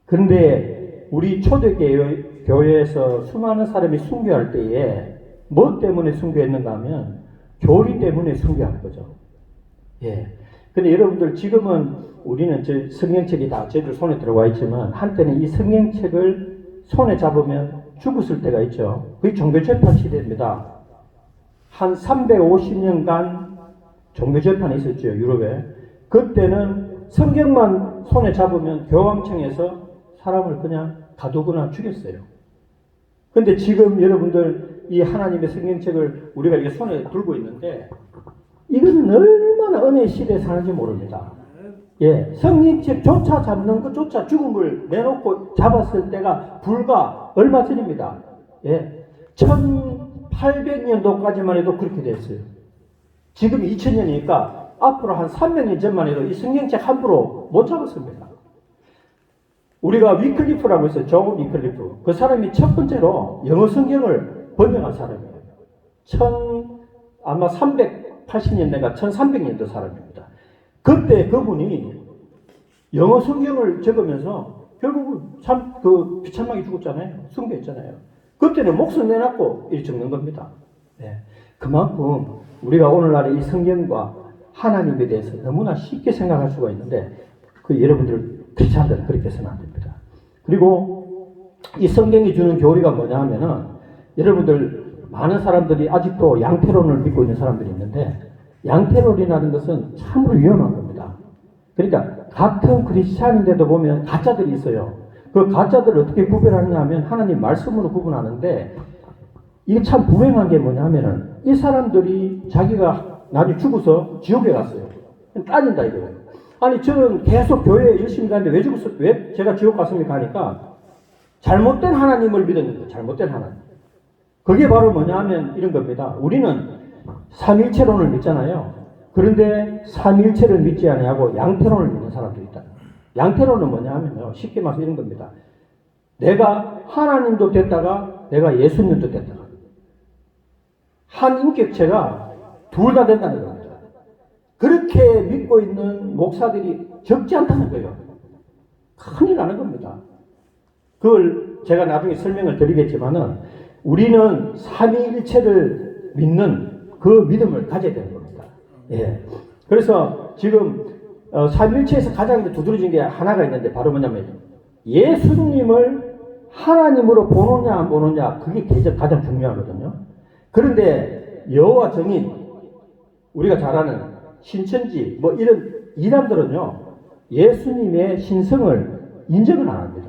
그런데 우리 초대교회에서 수많은 사람이 순교할 때에 뭐 때문에 순교했는가 하면 교리 때문에 순교한 거죠. 예. 근데 여러분들 지금은 우리는 저 성경책이 다 저희들 손에 들어와 있지만 한때는 이 성경책을 손에 잡으면 죽었을 때가 있죠. 그게 종교재판 시대입니다. 한 350년간 종교재판이 있었죠, 유럽에. 그때는 성경만 손에 잡으면 교황청에서 사람을 그냥 가두거나 죽였어요. 근데 지금 여러분들 이 하나님의 성경책을 우리가 이렇게 손에 들고 있는데 이것은 얼마나 은혜의 시대에 사는지 모릅니다. 예, 성경책조차 잡는 것조차 죽음을 내놓고 잡았을 때가 불과 얼마 전입니다. 예, 1800년도까지만 해도 그렇게 됐어요. 지금 2000년이니까 앞으로 한 300년 전만 해도 이 성경책 함부로 못 잡았습니다. 우리가 위클리프라고 있어요. 존 위클리프. 그 사람이 첫 번째로 영어 성경을 번역한 사람이에요. 아마 380년대가 1300년도 사람입니다. 그때 그분이 영어 성경을 적으면서 결국은 참 비참하게 죽었잖아요. 순교했잖아요. 그때는 목숨 내놨고 이렇게 적는 겁니다. 네. 그만큼 우리가 오늘날의 이 성경과 하나님에 대해서 너무나 쉽게 생각할 수가 있는데 여러분들 크리스찬들은 그렇게 해서는 안 됩니다. 그리고 이 성경이 주는 교리가 뭐냐 하면은 여러분들 많은 사람들이 아직도 양태론을 믿고 있는 사람들이 있는데 양태론이라는 것은 참으로 위험한 겁니다. 그러니까 같은 크리스찬인데도 보면 가짜들이 있어요. 그 가짜들을 어떻게 구별하느냐 하면 하나님 말씀으로 구분하는데 이게 참 불행한 게 뭐냐 하면은 이 사람들이 자기가 나중에 죽어서 지옥에 갔어요. 따진다 이거예요. 아니 저는 계속 교회에 열심히 다니는데 왜 죽었어? 왜 제가 지옥 갔습니까? 하니까 잘못된 하나님을 믿었는데 잘못된 하나님. 그게 바로 뭐냐 하면 이런 겁니다. 우리는 삼일체론을 믿잖아요. 그런데 삼일체를 믿지 아니하고 양태론을 믿는 사람들이 있다. 양태론은 뭐냐 하면요. 쉽게 말해서 이런 겁니다. 내가 하나님도 됐다가 내가 예수님도 됐다가 한 인격체가 둘 다 된다는 겁니다. 그렇게 믿고 있는 목사들이 적지 않다는 거예요. 큰일 나는 겁니다. 그걸 제가 나중에 설명을 드리겠지만은 우리는 삼위일체를 믿는 그 믿음을 가져야 되는 겁니다. 예. 그래서 지금 삼위일체에서 가장 두드러진 게 하나가 있는데 바로 뭐냐면 예수님을 하나님으로 보느냐 안 보느냐 그게 가장 중요하거든요. 그런데 여호와 증인 우리가 잘 아는 신천지 뭐 이런 이단들은요 예수님의 신성을 인정을 안 합니다.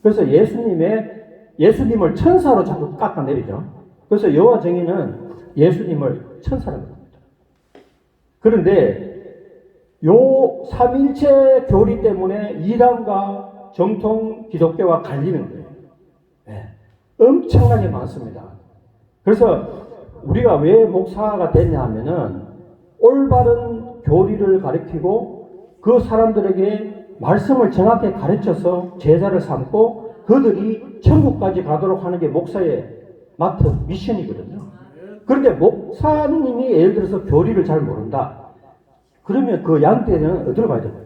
그래서 예수님을 천사로 자꾸 깎아내리죠. 그래서 여호와 증인은 예수님을 천사라고 합니다. 그런데 요 삼일체 교리 때문에 이단과 정통 기독교가 갈리는 거예요. 네. 엄청나게 많습니다. 그래서 우리가 왜 목사가 됐냐 하면은 올바른 교리를 가르치고 그 사람들에게 말씀을 정확히 가르쳐서 제자를 삼고 그들이 천국까지 가도록 하는 게 목사의 맡은 미션이거든요. 그런데 목사님이 예를 들어서 교리를 잘 모른다. 그러면 그 양떼는 어디로 가야 되나요?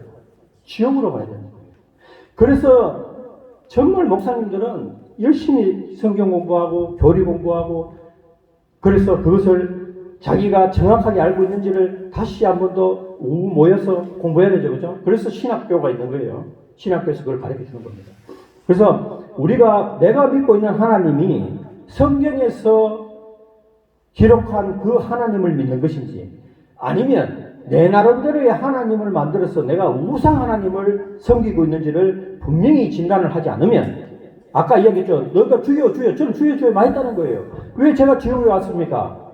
지옥으로 가야 되는 거예요. 그래서 정말 목사님들은 열심히 성경 공부하고 교리 공부하고 그래서 그것을 자기가 정확하게 알고 있는지를 다시 한 번 더 모여서 공부해야 되죠. 그죠? 그래서 신학교가 있는 거예요. 신학교에서 그걸 가르쳐 주는 겁니다. 그래서 내가 믿고 있는 하나님이 성경에서 기록한 그 하나님을 믿는 것인지 아니면 내 나름대로의 하나님을 만들어서 내가 우상 하나님을 섬기고 있는지를 분명히 진단을 하지 않으면 아까 이야기했죠. 너가 주여 저는 주여 많이 했다는 거예요. 왜 제가 지옥에 왔습니까?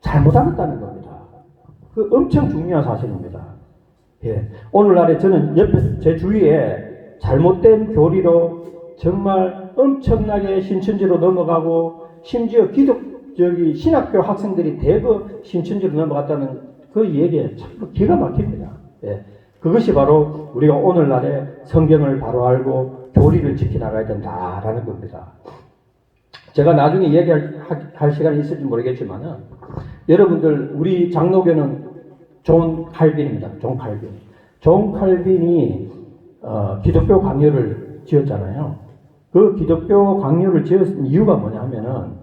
잘못하겠다는 겁니다. 그 엄청 중요한 사실입니다. 예. 오늘날에 저는 옆에 제 주위에 잘못된 교리로 정말 엄청나게 신천지로 넘어가고 심지어 신학교 학생들이 대거 신천지로 넘어갔다는 그 얘기에 참 기가 막힙니다. 예. 그것이 바로 우리가 오늘날에 성경을 바로 알고 교리를 지켜나가야 된다라는 겁니다. 제가 나중에 얘기할 시간이 있을지 모르겠지만은 여러분들 우리 장로교는 존 칼빈입니다. 존 칼빈이 기독교 강요를 지었잖아요. 그 기독교 강요를 지었은 이유가 뭐냐 하면은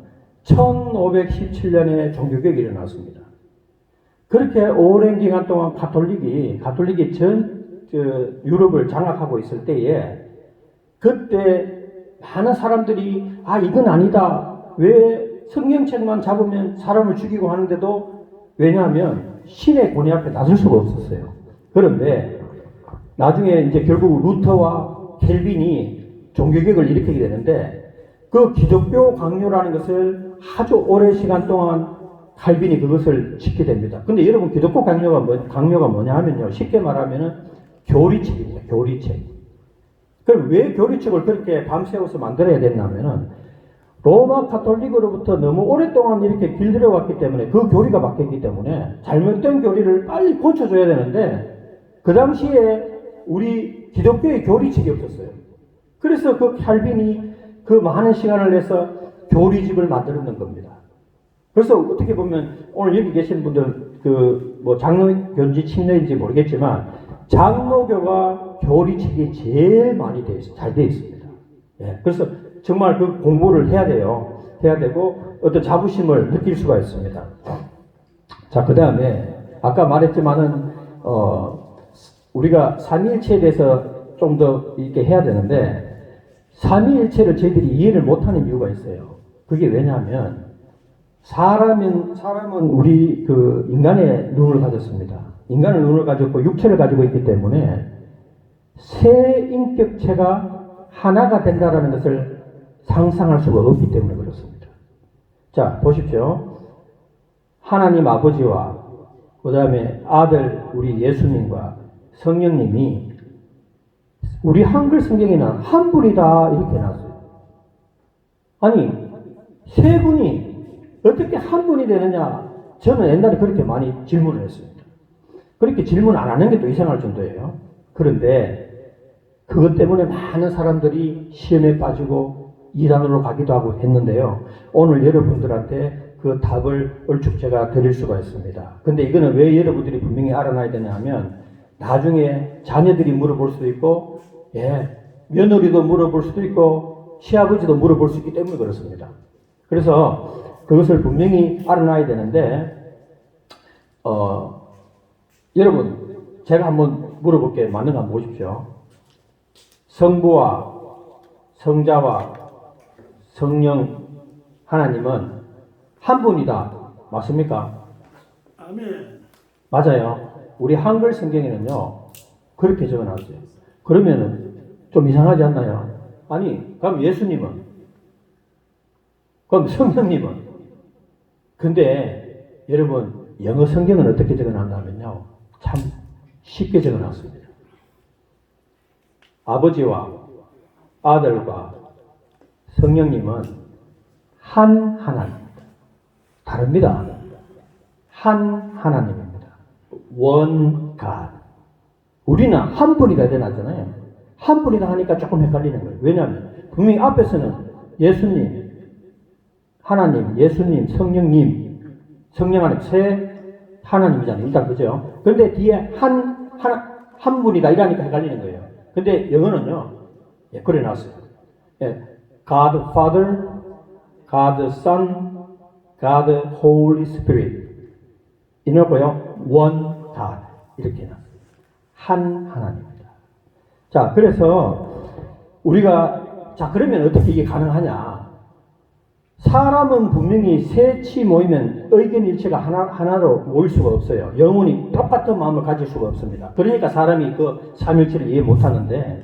1517년에 종교개혁이 일어났습니다. 그렇게 오랜 기간 동안 가톨릭이 유럽을 장악하고 있을 때에 그때 많은 사람들이 이건 아니다. 왜 성경책만 잡으면 사람을 죽이고 하는데도 왜냐하면 신의 권위 앞에 낮을 수가 없었어요. 그런데 나중에 이제 결국 루터와 켈빈이 종교개혁을 일으키게 되는데 그 기독교 강요라는 것을 아주 오랜 시간 동안 칼빈이 그것을 지키게 됩니다. 근데 여러분 기독교 강요가 뭐냐 하면요. 쉽게 말하면은 교리책입니다. 교리책. 그럼 왜 교리책을 그렇게 밤새워서 만들어야 됐냐면은 로마 가톨릭으로부터 너무 오랫동안 이렇게 길들여 왔기 때문에 그 교리가 바뀌었기 때문에 잘못된 교리를 빨리 고쳐줘야 되는데 그 당시에 우리 기독교의 교리책이 없었어요. 그래서 그 칼빈이 그 많은 시간을 내서 교리집을 만들었는 겁니다. 그래서 어떻게 보면 오늘 여기 계신 분들 장로교인지 침례인지 모르겠지만 장로교가 교리책이 제일 많이 잘 되어 있습니다. 예, 그래서 정말 그 공부를 해야 돼요. 해야 되고 어떤 자부심을 느낄 수가 있습니다. 자, 그 다음에 아까 말했지만은 우리가 삼위일체에 대해서 좀 더 이렇게 해야 되는데 삼위일체를 저희들이 이해를 못하는 이유가 있어요. 그게 왜냐하면 사람은 우리 그 인간의 눈을 가졌습니다. 인간의 눈을 가졌고 육체를 가지고 있기 때문에 세 인격체가 하나가 된다라는 것을 상상할 수가 없기 때문에 그렇습니다. 자, 보십시오. 하나님 아버지와 그 다음에 아들 우리 예수님과 성령님이 우리 한글 성경에는 한 분이다 이렇게 해놨어요. 아니 세 분이 어떻게 한 분이 되느냐? 저는 옛날에 그렇게 많이 질문을 했습니다. 그렇게 질문 안 하는 게 또 이상할 정도예요. 그런데 그것 때문에 많은 사람들이 시험에 빠지고 이단으로 가기도 하고 했는데요. 오늘 여러분들한테 그 답을 얼추 제가 드릴 수가 있습니다. 근데 이거는 왜 여러분들이 분명히 알아놔야 되냐 하면 나중에 자녀들이 물어볼 수도 있고 며느리도 물어볼 수도 있고 시아버지도 물어볼 수 있기 때문에 그렇습니다. 그래서 그것을 분명히 알아놔야 되는데 여러분 제가 한번 물어볼게요. 맞는가 한번 보십시오. 성부와 성자와 성령 하나님은 한 분이다. 맞습니까? 아멘. 맞아요. 우리 한글 성경에는요 그렇게 적어놨어요. 그러면은 좀 이상하지 않나요? 아니 그럼 예수님은? 그럼 성령님은? 근데 여러분 영어 성경은 어떻게 적어놨냐면요 참 쉽게 적어놨습니다. 아버지와 아들과 성령님은 한 하나님입니다. 다릅니다. 한 하나님입니다. One God. 우리는 한 분이다 되나잖아요. 한 분이다 하니까 조금 헷갈리는 거예요. 왜냐하면 분명히 앞에서는 예수님, 하나님, 예수님, 성령님, 성령 안에 세 하나님이잖아요. 일단 그죠? 그런데 뒤에 한 분이다 이러니까 헷갈리는 거예요. 근데 영어는요, 그래 놨어요. God Father, God Son, God Holy Spirit. 이거고요. One God. 이렇게 놨어요. 한 하나님입니다. 자, 그래서 그러면 어떻게 이게 가능하냐? 사람은 분명히 셋이 모이면 의견 일치가 하나로 모일 수가 없어요. 영혼이 똑같은 마음을 가질 수가 없습니다. 그러니까 사람이 그 삼일체를 이해 못하는데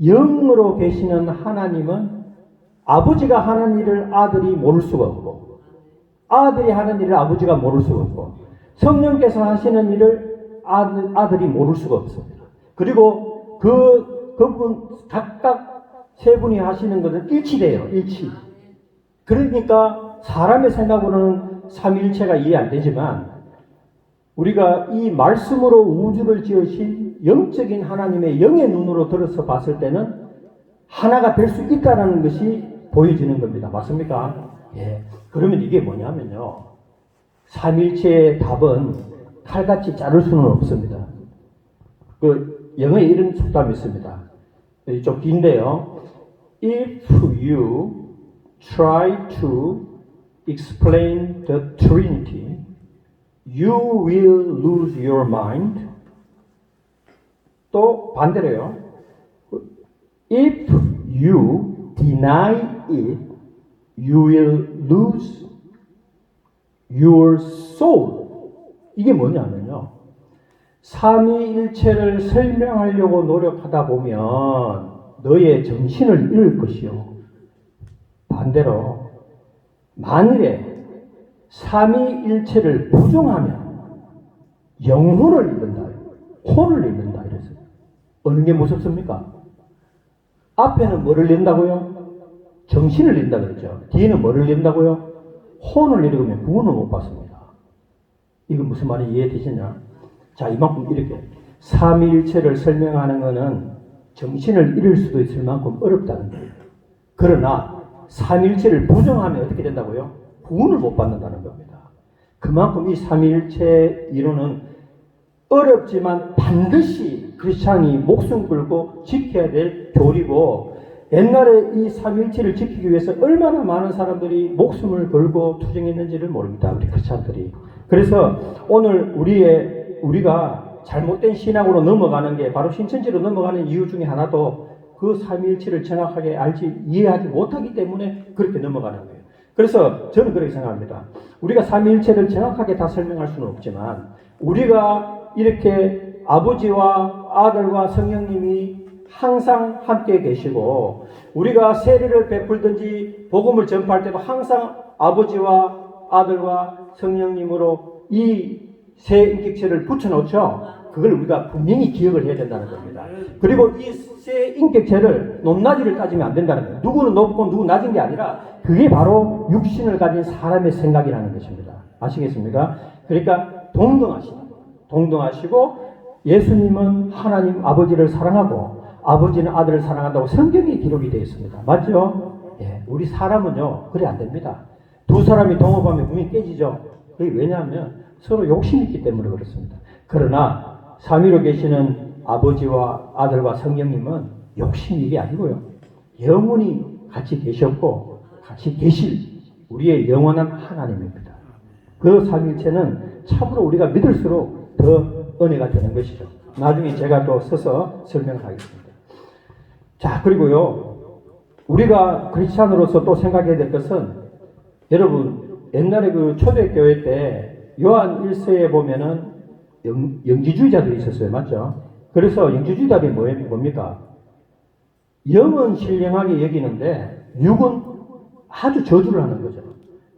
영으로 계시는 하나님은 아버지가 하는 일을 아들이 모를 수가 없고 아들이 하는 일을 아버지가 모를 수가 없고 성령께서 하시는 일을 아들이 모를 수가 없습니다. 그리고 그분 각각 세 분이 하시는 것은 일치돼요. 일치. 그러니까 사람의 생각으로는 삼위일체가 이해 안 되지만 우리가 이 말씀으로 우주를 지으신 영적인 하나님의 영의 눈으로 들어서 봤을 때는 하나가 될 수 있다는 것이 보여지는 겁니다. 맞습니까? 예. 그러면 이게 뭐냐면요. 삼위일체의 답은 칼같이 자를 수는 없습니다. 영어에 이런 속담이 있습니다. 좀 긴데요. if you try to explain the Trinity, you will lose your mind. 또 반대로요. If you deny it, you will lose your soul. 이게 뭐냐면요. 삼위일체를 설명하려고 노력하다 보면 너의 정신을 잃을 것이요. 반대로 만일에 삼위일체를 부정하면 영혼을 잃는다. 혼을 잃는다. 이랬어요. 어느 게 무섭습니까? 앞에는 뭐를 잃는다고요? 정신을 잃는다 그랬죠. 뒤에는 뭐를 잃는다고요? 혼을 잃으면 구원을 못 받습니다. 이거 무슨 말이 이해되시냐? 자, 이만큼 이렇게 삼위일체를 설명하는 것은 정신을 잃을 수도 있을 만큼 어렵다는 거예요. 그러나 삼위일체를 부정하면 어떻게 된다고요? 구원을 못 받는다는 겁니다. 그만큼 이 삼위일체 이론은 어렵지만 반드시 크리스찬이 목숨 걸고 지켜야 될 교리고, 옛날에 이 삼위일체를 지키기 위해서 얼마나 많은 사람들이 목숨을 걸고 투쟁했는지를 모릅니다. 우리 크리스찬들이. 그래서 오늘 우리가 잘못된 신앙으로 넘어가는 게 바로 신천지로 넘어가는 이유 중에 하나도 그 삼위일체를 정확하게 이해하지 못하기 때문에 그렇게 넘어가는 거예요. 그래서 저는 그렇게 생각합니다. 우리가 삼위일체를 정확하게 다 설명할 수는 없지만 우리가 이렇게 아버지와 아들과 성령님이 항상 함께 계시고, 우리가 세례를 베풀든지 복음을 전파할 때도 항상 아버지와 아들과 성령님으로 이 세 인격체를 붙여놓죠. 그걸 우리가 분명히 기억을 해야 된다는 겁니다. 그리고 이 세 인격체를 높낮이를 따지면 안 된다는 거예요. 누구는 높고 누구 낮은 게 아니라 그게 바로 육신을 가진 사람의 생각이라는 것입니다. 아시겠습니까? 그러니까 동등하시고 예수님은 하나님 아버지를 사랑하고 아버지는 아들을 사랑한다고 성경에 기록이 되어 있습니다. 맞죠? 예, 우리 사람은요 그래 안 됩니다. 두 사람이 동업하면 분명히 깨지죠. 그게 왜냐하면 서로 욕심이 있기 때문에 그렇습니다. 그러나 삼위로 계시는 아버지와 아들과 성령님은 욕심이 이게 아니고요. 영원히 같이 계셨고 같이 계실 우리의 영원한 하나님입니다. 그 삼위일체는 참으로 우리가 믿을수록 더 은혜가 되는 것이죠. 나중에 제가 또 서서 설명을 하겠습니다. 자, 그리고요, 우리가 크리스찬으로서 또 생각해야 될 것은, 여러분, 옛날에 그 초대교회 때 요한 1세에 보면은 영지주의자들이 있었어요. 맞죠? 그래서 영지주의자들이 뭡니까? 영은 신령하게 여기는데 육은 아주 저주를 하는 거죠.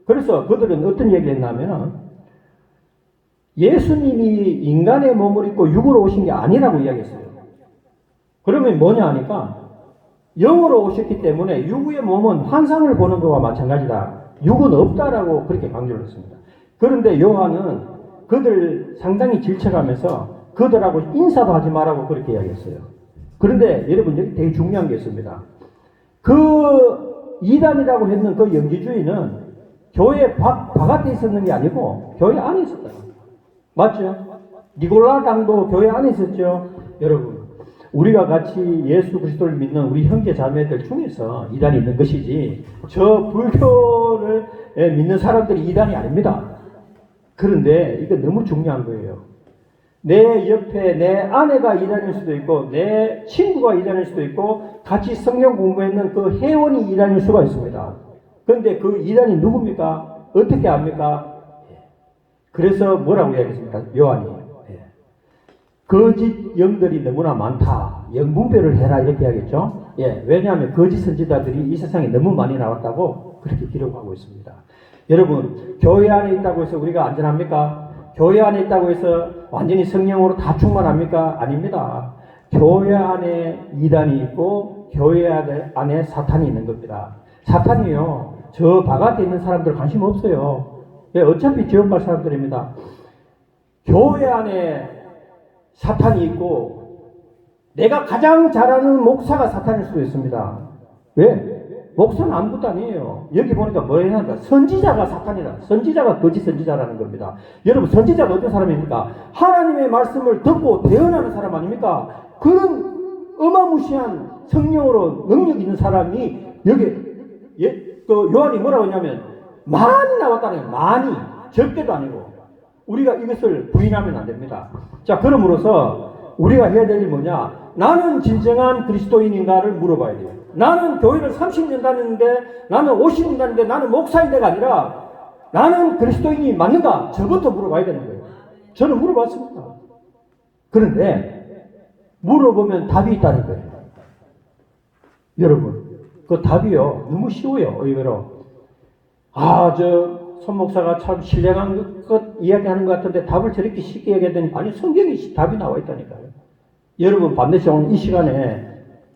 그래서 그들은 어떤 얘기를 했냐면은 예수님이 인간의 몸을 입고 육으로 오신 게 아니라고 이야기했어요. 그러면 뭐냐 하니까 영으로 오셨기 때문에 육의 몸은 환상을 보는 것과 마찬가지다. 육은 없다라고 그렇게 강조를 했습니다. 그런데 요한은 그들 상당히 질책하면서 그들하고 인사도 하지 말라고 그렇게 이야기했어요. 그런데 여러분 여기 되게 중요한 게 있습니다. 그 이단이라고 했는 그 영지주의는 교회 바깥에 있었는 게 아니고 교회 안에 있었다. 맞죠? 니골라당도 교회 안에 있었죠. 여러분, 우리가 같이 예수 그리스도를 믿는 우리 형제 자매들 중에서 이단이 있는 것이지 저 불교를 믿는 사람들이 이단이 아닙니다. 그런데 이거 너무 중요한 거예요. 내 옆에 내 아내가 이단일 수도 있고 내 친구가 이단일 수도 있고 같이 성경 공부했는 그 회원이 이단일 수가 있습니다. 그런데 그 이단이 누굽니까? 어떻게 압니까? 그래서 뭐라고 이야기했습니까? 요한이 거짓 영들이 너무나 많다. 영분별을 해라 이렇게 하겠죠. 예, 왜냐하면 거짓 선지자들이 이 세상에 너무 많이 나왔다고 그렇게 기록하고 있습니다. 여러분, 교회 안에 있다고 해서 우리가 안전합니까? 교회 안에 있다고 해서 완전히 성령으로 다 충만합니까? 아닙니다. 교회 안에 이단이 있고 교회 안에 사탄이 있는 겁니다. 사탄이요, 저 바깥에 있는 사람들 관심 없어요. 예, 어차피 지옥 갈 사람들입니다. 교회 안에 사탄이 있고 내가 가장 잘하는 목사가 사탄일 수도 있습니다. 왜? 목사는 아무것도 아니에요. 여기 보니까 뭐라 하니까 선지자가 사탄이라, 선지자가 거짓 선지자라는 겁니다. 여러분, 선지자가 어떤 사람입니까? 하나님의 말씀을 듣고 대언하는 사람 아닙니까? 그런 어마무시한 성령으로 능력 있는 사람이 여기 그 요한이 뭐라고 했냐면 많이 나왔다는 거예요. 많이. 적게도 아니고. 우리가 이것을 부인하면 안 됩니다. 자, 그러므로서 우리가 해야 될 일이 뭐냐? 나는 진정한 그리스도인인가를 물어봐야 돼요. 나는 교회를 30년 다녔는데, 나는 50년 다녔는데, 나는 목사인데가 아니라, 나는 그리스도인이 맞는가? 저부터 물어봐야 되는 거예요. 저는 물어봤습니다. 그런데, 물어보면 답이 있다는 거예요. 여러분, 그 답이요. 너무 쉬워요. 의외로. 손 목사가 참 신뢰한 것 이야기하는 것 같은데 답을 저렇게 쉽게 얘기하더니 아니 성경에 답이 나와 있다니까요. 여러분 반드시 오늘 이 시간에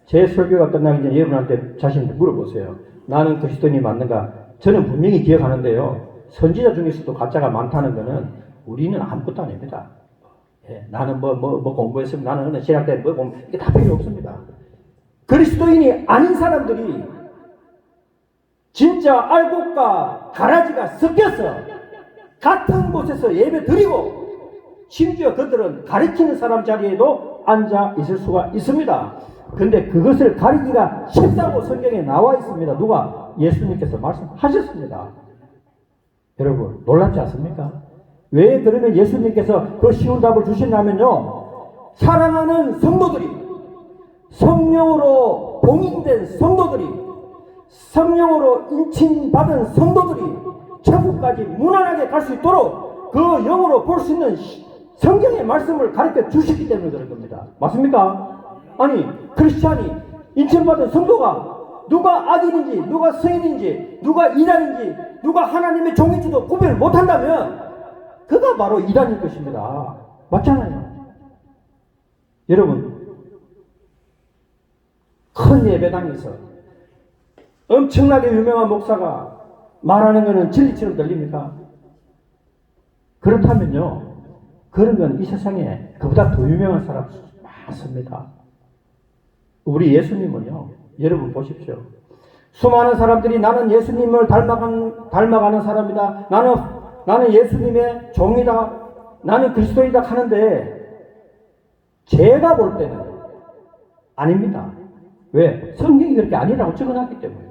제 설교가 끝나기 전에 여러분한테 자신한테 물어보세요. 나는 그리스도인이 맞는가? 저는 분명히 기억하는데요. 선지자 중에서도 가짜가 많다는 것은 우리는 아무것도 아닙니다. 예, 나는 뭐 공부했으면 나는 신학 때 뭐 공부 이게 다 필요 없습니다. 그리스도인이 아닌 사람들이 진짜 알곡과 가라지가 섞여서 같은 곳에서 예배 드리고 심지어 그들은 가리키는 사람 자리에도 앉아 있을 수가 있습니다. 근데 그것을 가리기가 쉽다고 성경에 나와 있습니다. 누가? 예수님께서 말씀하셨습니다. 여러분 놀랍지 않습니까? 왜 그러면 예수님께서 그 쉬운 답을 주시냐면요. 사랑하는 성도들이 성령으로 봉인된 성도들이 성령으로 인침받은 성도들이 천국까지 무난하게 갈 수 있도록 그 영으로 볼 수 있는 성경의 말씀을 가르쳐 주시기 때문에 그런 겁니다. 맞습니까? 아니 크리스찬이 인침받은 성도가 누가 악인인지 누가 성인인지 누가 이단인지 누가 하나님의 종인지도 구별을 못한다면 그가 바로 이단일 것입니다. 맞잖아요. 여러분 큰 예배당에서 엄청나게 유명한 목사가 말하는 것은 진리처럼 들립니까? 그렇다면요. 그런 건 이 세상에 그보다 더 유명한 사람 많습니다. 우리 예수님은요. 여러분 보십시오. 수많은 사람들이 나는 예수님을 닮아가는 사람이다. 나는 예수님의 종이다. 나는 그리스도이다 하는데 제가 볼 때는 아닙니다. 왜? 성경이 그렇게 아니라고 적어놨기 때문에.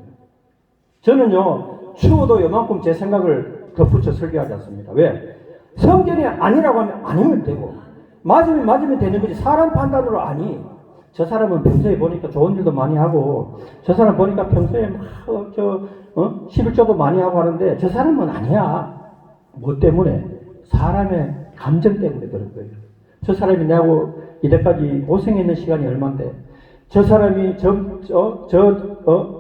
저는요, 추워도 요만큼 제 생각을 덧붙여 설교하지 않습니다. 왜? 성경이 아니라고 하면 아니면 되고, 맞으면 되는 거지. 사람 판단으로 아니. 저 사람은 평소에 보니까 좋은 일도 많이 하고, 저 사람 보니까 평소에 11조도 많이 하고 하는데, 저 사람은 아니야. 뭐 때문에? 사람의 감정 때문에 그런 거예요. 저 사람이 내하고 이때까지 고생했는 시간이 얼만데, 저 사람이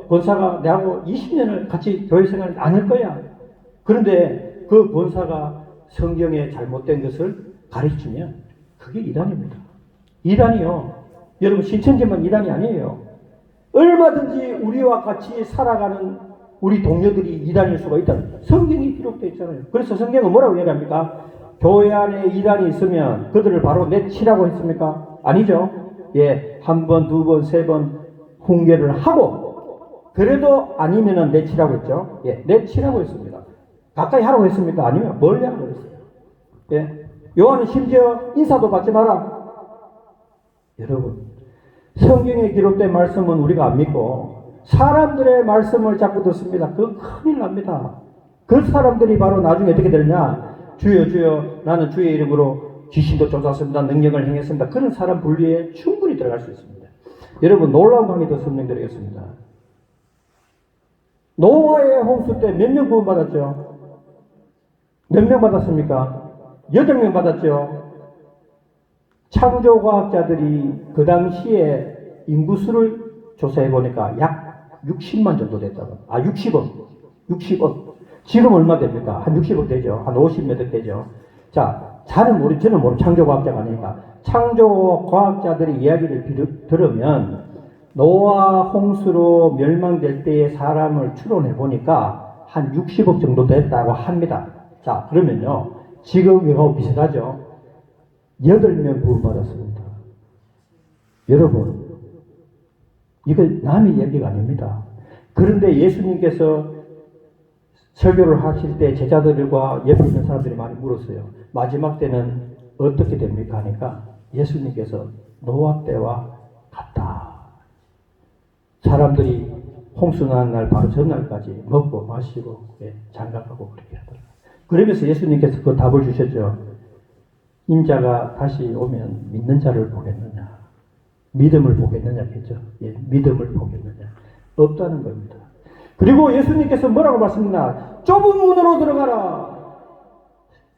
권사가 내하고 20년을 같이 교회 생활을 안 할 거야. 그런데 그 권사가 성경에 잘못된 것을 가르치면 그게 이단입니다. 이단이요. 여러분 신천지만 이단이 아니에요. 얼마든지 우리와 같이 살아가는 우리 동료들이 이단일 수가 있다. 성경이 기록되어 있잖아요. 그래서 성경은 뭐라고 얘기합니까? 교회 안에 이단이 있으면 그들을 바로 내치라고 했습니까? 아니죠. 예, 한 번, 두 번, 세 번 훈계를 하고 그래도 아니면은 내치라고 했죠. 예, 내치라고 했습니다. 가까이 하라고 했습니까? 아니면 멀리 하라고 했어요. 예, 요한은 심지어 인사도 받지 마라. 여러분, 성경에 기록된 말씀은 우리가 안 믿고 사람들의 말씀을 자꾸 듣습니다. 그건 큰일 납니다. 그 사람들이 바로 나중에 어떻게 되느냐? 주여 주여 나는 주의 이름으로 귀신도 쫓았습니다. 능력을 행했습니다. 그런 사람 분류에 충분히 들어갈 수 있습니다. 여러분 놀라운 강의 더 설명드리겠습니다. 노아의 홍수 때 몇 명 구원받았죠? 몇 명 받았습니까? 8명 받았죠? 창조과학자들이 그 당시에 인구수를 조사해 보니까 약 60만 정도 됐다고. 60억. 지금 얼마 됩니까? 한 60억 되죠. 한 50몇 억 되죠. 자, 저는 모르 창조과학자가 아니니까. 창조과학자들의 이야기를 들으면 노아 홍수로 멸망될 때의 사람을 추론해 보니까 한 60억 정도 됐다고 합니다. 자, 그러면요. 지금 이거 비슷하죠? 8명 구원받았습니다. 여러분, 이거 남의 얘기가 아닙니다. 그런데 예수님께서 설교를 하실 때 제자들과 옆에 있는 사람들이 많이 물었어요. 마지막 때는 어떻게 됩니까? 하니까 예수님께서 노아 때와 같다. 사람들이 홍수 나는 날 바로 전날까지 먹고 마시고 장가가고 그렇게 하더라고요. 그러면서 예수님께서 그 답을 주셨죠. 인자가 다시 오면 믿는 자를 보겠느냐, 믿음을 보겠느냐 했죠. 믿음을 보겠느냐, 없다는 겁니다. 그리고 예수님께서 뭐라고 말씀하시나, 좁은 문으로 들어가라.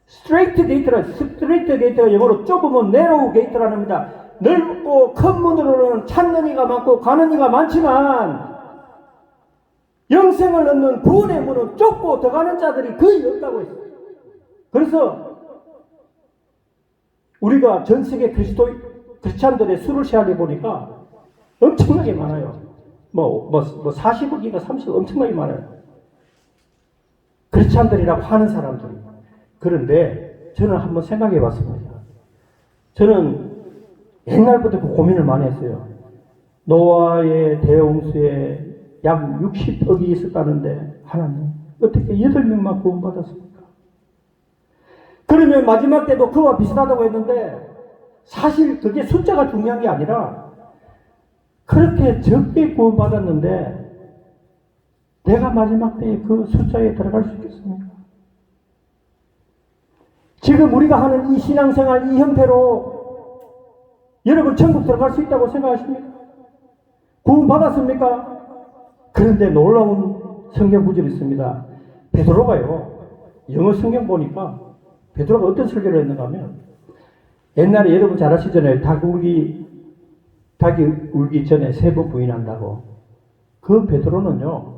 스트레이트 게이트라, 스트레이트 게이트가 영어로 좁으면 네로우 게이트라는 겁니다. 넓고 큰 문으로는 찾는 이가 많고 가는 이가 많지만 영생을 얻는 구원의 문은 좁고 들어가는 자들이 거의 없다고 했어요. 그래서 우리가 전 세계 크리스찬들의 수를 세하려 보니까 엄청나게 많아요. 40억인가 30억 엄청나게 많아요. 크리스찬들이라고 하는 사람들이. 그런데 저는 한번 생각해 봤습니다. 저는 옛날부터 그 고민을 많이 했어요. 노아의 대홍수에 약 60억이 있었다는데 하나님 어떻게 8명만 구원받았습니까? 그러면 마지막 때도 그와 비슷하다고 했는데 사실 그게 숫자가 중요한 게 아니라 그렇게 적게 구원받았는데 내가 마지막 때에 그 숫자에 들어갈 수 있겠습니까? 지금 우리가 하는 이 신앙생활 이 형태로 여러분 천국 들어갈 수 있다고 생각하십니까? 구원받았습니까? 그런데 놀라운 성경 구절이 있습니다. 베드로가요, 영어 성경 보니까 베드로가 어떤 설교를 했는가 하면, 옛날에 여러분 잘 아시잖아요. 닭이 울기 전에 3번 부인한다고. 그 베드로는요,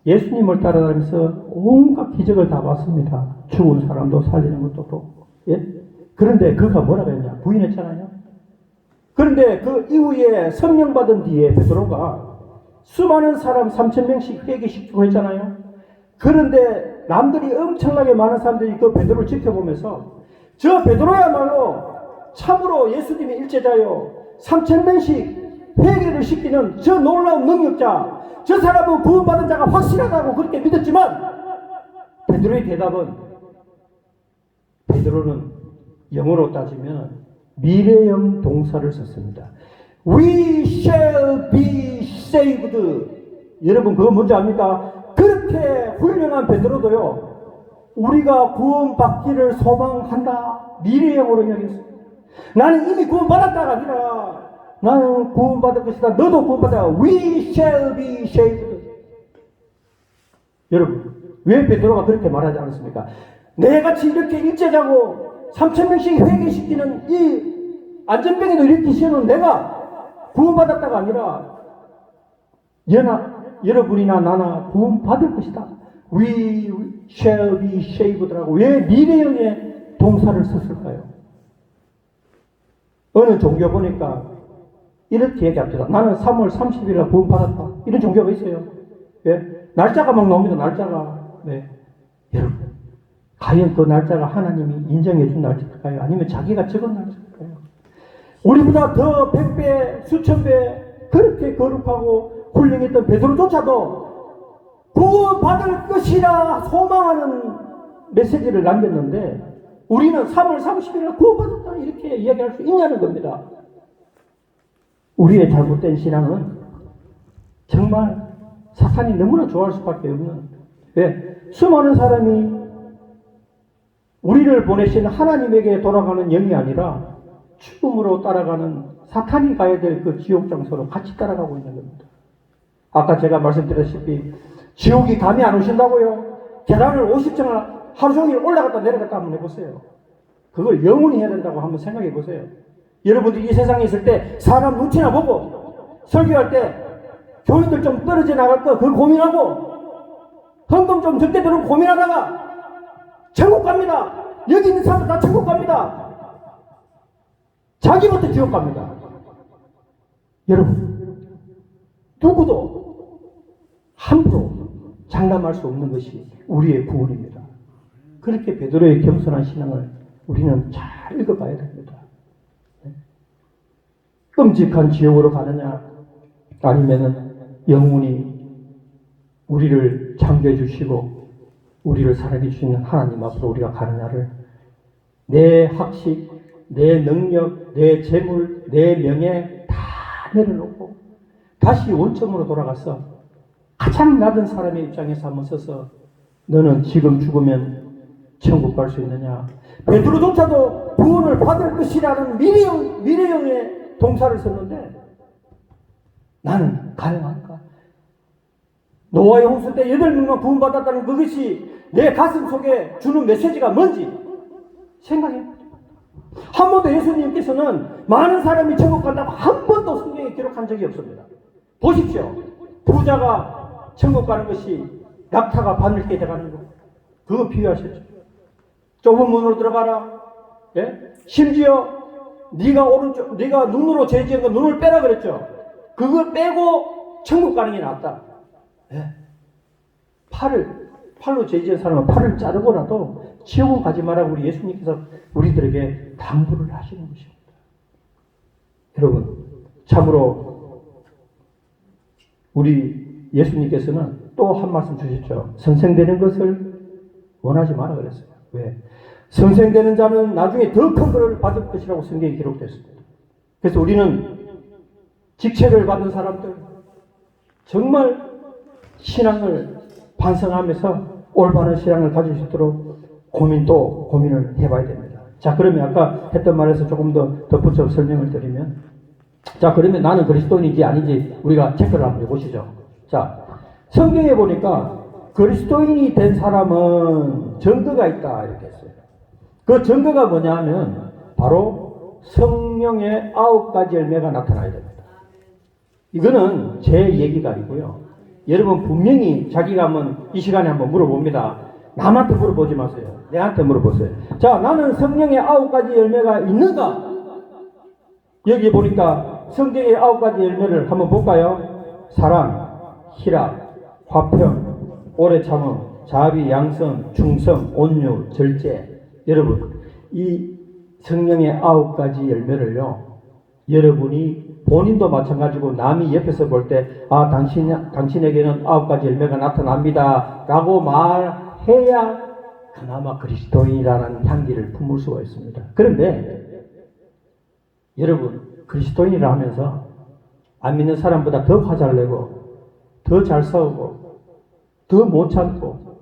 예수님을 따라다니면서 온갖 기적을 다 봤습니다. 죽은 사람도 살리는 것도 보고. 그런데 그가 뭐라고 했냐? 부인했잖아요. 그런데 그 이후에 성령 받은 뒤에 베드로가 수많은 사람 3,000명씩 회개시키고 했잖아요. 그런데 남들이 엄청나게 많은 사람들이 그 베드로를 지켜보면서 저 베드로야말로 참으로 예수님의 일제자요, 3,000명씩 회개를 시키는 저 놀라운 능력자, 저 사람은 구원받은 자가 확실하다고 그렇게 믿었지만 베드로의 대답은, 베드로는 영어로 따지면 미래형 동사를 썼습니다. We shall be saved. 여러분 그거 뭔지 압니까? 그렇게 훌륭한 베드로도요, 우리가 구원받기를 소망한다, 미래형으로 이야기했습니다. 나는 이미 구원받았다가 아니라 나는 구원받을 것이다, 너도 구원받아. We shall be saved. 여러분 왜 베드로가 그렇게 말하지 않았습니까? 내같이 이렇게 일제자고 3,000명씩 회개시키는 이 안전병에도 이렇게 시험은 내가 구원받았다가 아니라 여러분이나 나나 구원받을 것이다. We shall be saved라고 왜 미래형의 동사를 썼을까요? 어느 종교 보니까 이렇게 얘기합니다. 나는 3월 30일에 구원받았다. 이런 종교가 있어요. 날짜가 막 나옵니다. 날짜가. 여러분, 과연 그 날짜가 하나님이 인정해 준 날짜일까요? 아니면 자기가 적은 날짜일까요? 우리보다 더 100배, 수천 배 그렇게 거룩하고 훌륭했던 베드로조차도 구원받을 것이라 소망하는 메시지를 남겼는데 우리는 3월 30일에 구원받았다 이렇게 이야기할 수 있냐는 겁니다. 우리의 잘못된 신앙은 정말 사탄이 너무나 좋아할 수밖에 없는, 수많은 사람이 우리를 보내신 하나님에게 돌아가는 영이 아니라 죽음으로 따라가는 사탄이 가야 될 그 지옥 장소로 같이 따라가고 있는 겁니다. 아까 제가 말씀드렸다시피 지옥이 감이 안 오신다고요? 계단을 50층을 하루 종일 올라갔다 내려갔다 한번 해보세요. 그걸 영원히 해야 된다고 한번 생각해 보세요. 여러분들이 이 세상에 있을 때 사람 눈치나 보고 설교할 때 교인들 좀 떨어져 나갈 거 그걸 고민하고 헌금 좀 적게 들으면 고민하다가 천국 갑니다. 여기 있는 사람들 다 천국 갑니다. 자기부터 지옥 갑니다. 여러분, 누구도 함부로 장담할 수 없는 것이 우리의 구원입니다. 그렇게 베드로의 겸손한 신앙을 우리는 잘 읽어봐야 됩니다. 끔찍한 지옥으로 가느냐, 아니면은 영원히 우리를 창조해 주시고 우리를 사랑해 주시는 하나님 앞으로 우리가 가느냐를 내 학식, 내 능력, 내 재물, 내 명예 다 내려놓고 다시 원점으로 돌아가서 가장 낮은 사람의 입장에서 한번 서서 너는 지금 죽으면 천국 갈 수 있느냐? 베드로조차도 구원을 받을 것이라는 미래형의 동사를 썼는데 나는 가능한가? 노아의 홍수 때 8명만 구원받았다는 그것이 내 가슴 속에 주는 메시지가 뭔지 생각해. 한 번도 예수님께서는 많은 사람이 천국 간다고 한 번도 성경에 기록한 적이 없습니다. 보십시오. 부자가 천국 가는 것이 낙타가 바늘게 돼가는 거. 그거 비유하셨죠. 좁은 문으로 들어가라. 예? 심지어 네가 눈으로 죄 지은 거 눈을 빼라 그랬죠. 그걸 빼고 천국 가는 게 낫다. 예? 팔로 죄 지은 사람은 팔을 자르고라도 지옥은 가지 말라고 우리 예수님께서 우리들에게 당부를 하시는 것입니다. 여러분, 참으로 우리 예수님께서는 또 한 말씀 주셨죠. 선생되는 것을 원하지 마라 그랬어요. 왜? 선생되는 자는 나중에 더 큰 것을 받을 것이라고 성경에 기록됐습니다. 그래서 우리는 직책을 받은 사람들, 정말 신앙을 반성하면서 올바른 신앙을 가질 수 있도록 고민을 해봐야 됩니다. 자, 그러면 아까 했던 말에서 조금 더 덧붙여 설명을 드리면, 자, 그러면 나는 그리스도인인지 아닌지 우리가 체크를 한번 해보시죠. 자, 성경에 보니까 그리스도인이 된 사람은 증거가 있다 이렇게 했어요. 그 증거가 뭐냐 하면 바로 성령의 9가지 열매가 나타나야 됩니다. 이거는 제 얘기가 아니고요. 여러분 분명히 자기가 한번 이 시간에 한번 물어봅니다. 남한테 물어보지 마세요. 내한테 물어보세요. 자, 나는 성령의 9가지 열매가 있는가? 여기 보니까 성경의 9가지 열매를 한번 볼까요? 사랑, 희락, 화평, 오래 참음, 자비, 양선, 충성, 온유, 절제. 여러분, 이 성령의 9가지 열매를요, 여러분이 본인도 마찬가지고 남이 옆에서 볼 때, 당신에게는 9가지 열매가 나타납니다. 라고 말해야 그나마 그리스도인이라는 향기를 품을 수가 있습니다. 그런데, 여러분, 그리스도인이라 하면서 안 믿는 사람보다 더 화잘 내고, 더 잘 싸우고, 더 못 참고,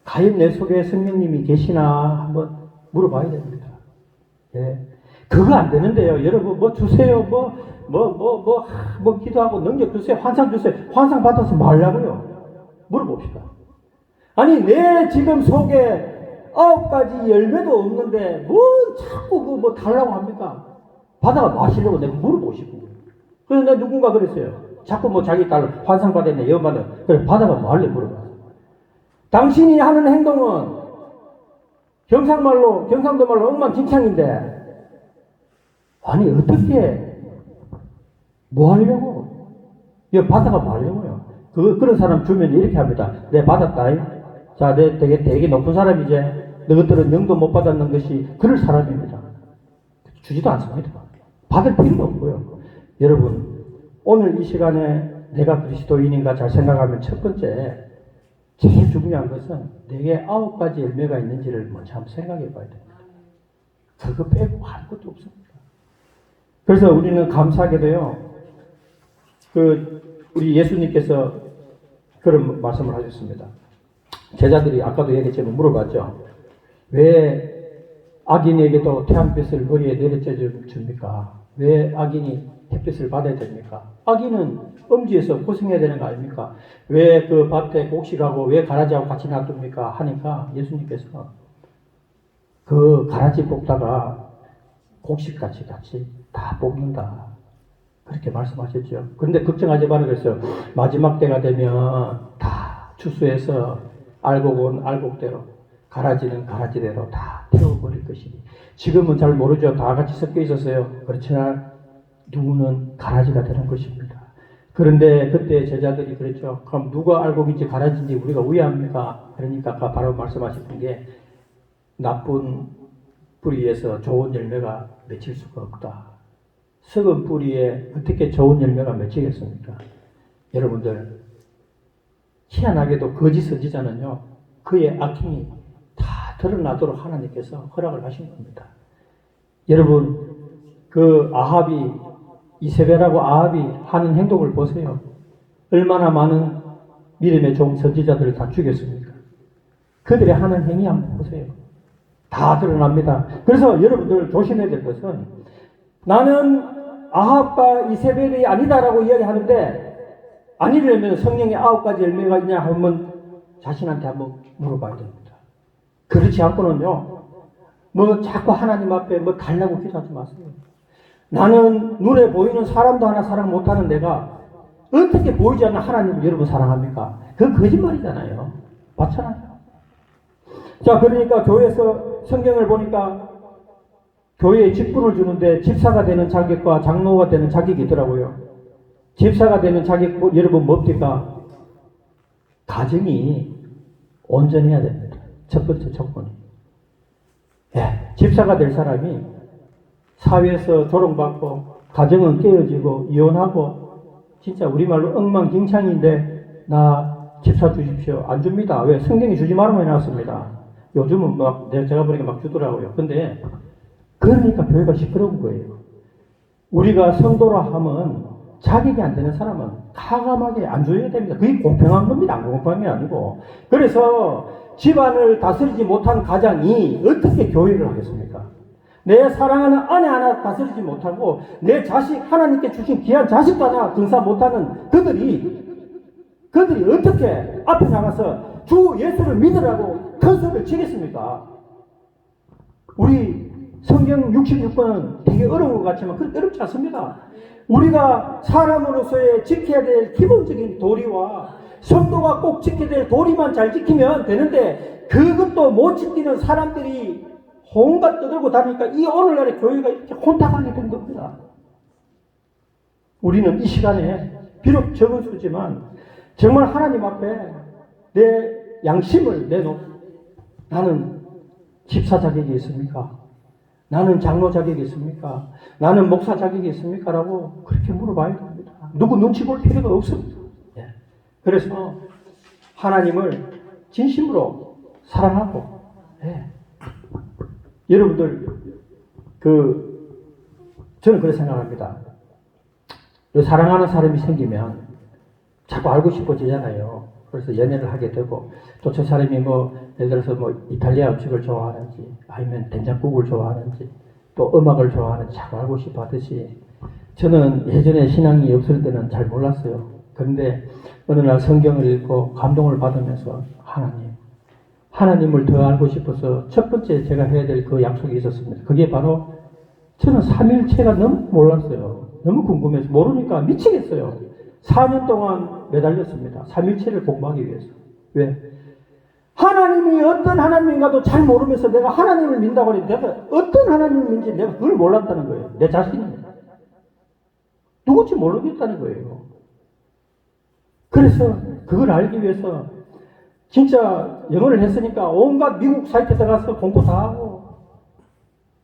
과연 내 속에 성령님이 계시나 한번 물어봐야 됩니다. 예. 그거 안 되는데요. 여러분, 뭐 주세요. 뭐 기도하고 능력 주세요. 환상 주세요. 환상 받아서 뭐 하려고요? 물어봅시다. 아니, 내 지금 속에 9가지 열매도 없는데, 자꾸 뭐 달라고 합니까? 받아가 마시려고 내가 물어보시고. 그래서 내가 누군가 그랬어요. 자꾸 뭐 자기 딸 환상 받았네, 예언 받았네. 그래, 받아가 뭐 할래? 물어봐. 당신이 하는 행동은 경상도 말로 엉망진창인데, 아니, 어떻게, 뭐 하려고? 이거 받아가 뭐 하려고요? 그런 사람 주면 이렇게 합니다. 내 받았다. 자, 내 되게 높은 사람이지. 너희들은 영도 못 받았는 것이 그럴 사람입니다. 주지도 않습니다. 받을 필요도 없고요. 여러분, 오늘 이 시간에 내가 그리스도인인가 잘 생각하면 첫 번째, 제일 중요한 것은 내게 9가지 열매가 있는지를 먼저 한번 생각해 봐야 됩니다. 그거 빼고 아무것도 없습니다. 그래서 우리는 감사하게도요, 우리 예수님께서 그런 말씀을 하셨습니다. 제자들이 아까도 얘기했지만 물어봤죠. 왜 악인에게도 태양빛을 머리에 내려쳐 줍니까? 왜 악인이 햇빛을 받아야 됩니까? 악인은 엄지에서 고생해야 되는 거 아닙니까? 왜 그 밭에 곡식하고 왜 가라지하고 같이 놔둡니까? 하니까 예수님께서 그 가라지 뽑다가 곡식같이 같이 다 뽑는다. 그렇게 말씀하셨죠. 그런데 걱정하지 말라 그랬어요. 마지막 때가 되면 다 추수해서 알곡은 알곡대로, 가라지는 가라지대로 다 태워버릴 것이니. 지금은 잘 모르죠. 다 같이 섞여 있었어요. 그렇지만 누구는 가라지가 되는 것입니다. 그런데 그때 제자들이 그랬죠. 그럼 누가 알곡인지 가라지인지 우리가 우야합니까? 그러니까 아까 바로 말씀하셨던 게 나쁜 뿌리에서 좋은 열매가 맺힐 수가 없다. 썩은 뿌리에 어떻게 좋은 열매가 맺히겠습니까? 여러분들, 희한하게도 거짓 선지자는요, 그의 악행이 다 드러나도록 하나님께서 허락을 하신 겁니다. 여러분, 그 아합이 이세벨하고 아합이 하는 행동을 보세요. 얼마나 많은 믿음의 종 선지자들을 다 죽였습니까? 그들의 하는 행위 한번 보세요. 다 드러납니다. 그래서 여러분들 조심해야 될 것은 나는 아합과 이세벨이 아니다라고 이야기하는데 아니려면 성령의 9가지 열매가 있냐 한번 자신한테 한번 물어봐야 됩니다. 그렇지 않고는요, 뭐 자꾸 하나님 앞에 뭐 달라고 기도하지 마세요. 나는 눈에 보이는 사람도 하나 사랑 못하는 내가 어떻게 보이지 않는 하나님을 여러분 사랑합니까? 그건 거짓말이잖아요. 맞잖아요. 자, 그러니까 교회에서 성경을 보니까 교회에 직분을 주는데 집사가 되는 자격과 장로가 되는 자격이 있더라고요. 집사가 되는 자격, 여러분 뭡니까? 가정이 온전해야 됩니다. 첫 번째 조건이. 예, 집사가 될 사람이 사회에서 조롱받고 가정은 깨어지고 이혼하고 진짜 우리말로 엉망진창인데 나 집사 주십시오. 안 줍니다. 왜? 성경이 주지 말라고 해놨습니다. 요즘은 막 제가 보니까 막 주더라고요. 근데 그러니까 교회가 시끄러운 거예요. 우리가 성도라 하면 자격이 안 되는 사람은 가감하게 안 줘야 됩니다. 그게 공평한 겁니다. 안 공평한 게 아니고. 그래서 집안을 다스리지 못한 가장이 어떻게 교회를 하겠습니까? 내 사랑하는 아내 하나 다스리지 못하고 내 자식, 하나님께 주신 귀한 자식도 하나 등사 못하는 그들이 어떻게 앞에 나가서 주 예수를 믿으라고 큰 소리를 치겠습니까? 우리 성경 66권은 되게 어려운 것 같지만 그렇게 어렵지 않습니다. 우리가 사람으로서의 지켜야 될 기본적인 도리와 성도가 꼭 지켜야 될 도리만 잘 지키면 되는데 그것도 못 지키는 사람들이 온갖 떠들고 다니니까 이 오늘날의 교회가 이렇게 혼탁하게 된 겁니다. 우리는 이 시간에 비록 적은 수지만 정말 하나님 앞에 내 양심을 내놓고 나는 집사 자격이 있습니까? 나는 장로 자격이 있습니까? 나는 목사 자격이 있습니까? 라고 그렇게 물어봐야 됩니다. 누구 눈치 볼 필요가 없습니다. 예. 그래서 하나님을 진심으로 사랑하고, 예. 여러분들, 저는 그렇게 생각합니다. 사랑하는 사람이 생기면 자꾸 알고 싶어지잖아요. 그래서 연애를 하게 되고, 또 저 사람이 예를 들어서 이탈리아 음식을 좋아하는지, 아니면 된장국을 좋아하는지, 또 음악을 좋아하는지 자꾸 알고 싶어 하듯이, 저는 예전에 신앙이 없을 때는 잘 몰랐어요. 그런데 어느 날 성경을 읽고 감동을 받으면서 하나님을 더 알고 싶어서 첫 번째 제가 해야 될 그 약속이 있었습니다. 그게 바로 저는 삼일체가 너무 몰랐어요. 너무 궁금해서 모르니까 미치겠어요. 4년 동안 매달렸습니다. 삼일체를 공부하기 위해서. 왜? 하나님이 어떤 하나님인가도 잘 모르면서 내가 하나님을 믿는다고 하니 내가 어떤 하나님을 믿는지 내가 그걸 몰랐다는 거예요. 내 자신이. 누군지 모르겠다는 거예요. 그래서 그걸 알기 위해서 진짜 영어를 했으니까 온갖 미국 사이트에 들어가서 공부 다 하고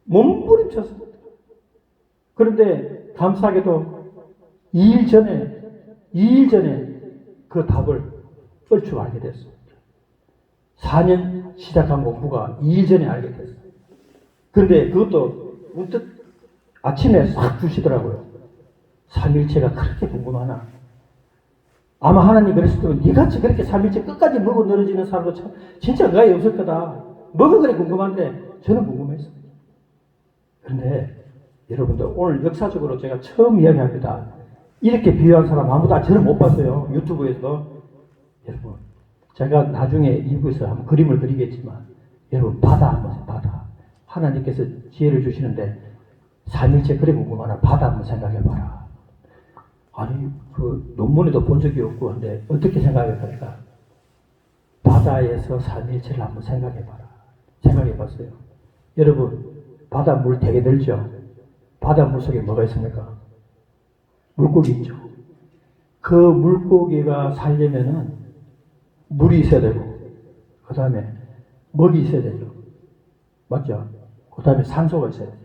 몸부림쳤습니다. 그런데 감사하게도 2일 전에 그 답을 얼추 알게 됐습니다. 4년 시작한 공부가 2일 전에 알게 됐어요. 그런데 그것도 문득 아침에 싹 주시더라고요. 삼일체가 그렇게 궁금하나? 아마 하나님 그랬을 때 니같이 그렇게 삼일체 끝까지 먹고 늘어지는 사람도 참 진짜 의아이 없을 거다. 뭐가 그래 궁금한데 저는 궁금했습니다. 그런데 여러분들 오늘 역사적으로 제가 처음 이야기합니다. 이렇게 비유한 사람 아무도 저는 못 봤어요. 유튜브에서. 여러분 제가 나중에 2부에서 한번 그림을 그리겠지만 여러분 바다 한번 보세요. 바다. 하나님께서 지혜를 주시는데 삼일체 그래 궁금하나 바다 한번 생각해봐라. 아니 그 논문에도 본 적이 없고 근데 어떻게 생각해볼까? 바다에서 삼일체를 한번 생각해봐라. 생각해봤어요. 여러분 바다 물 되게 들죠? 바다 물 속에 뭐가 있습니까? 물고기 있죠. 그 물고기가 살려면은 물이 있어야 되고 그 다음에 먹이 있어야 되죠. 맞죠? 그 다음에 산소가 있어야 돼요.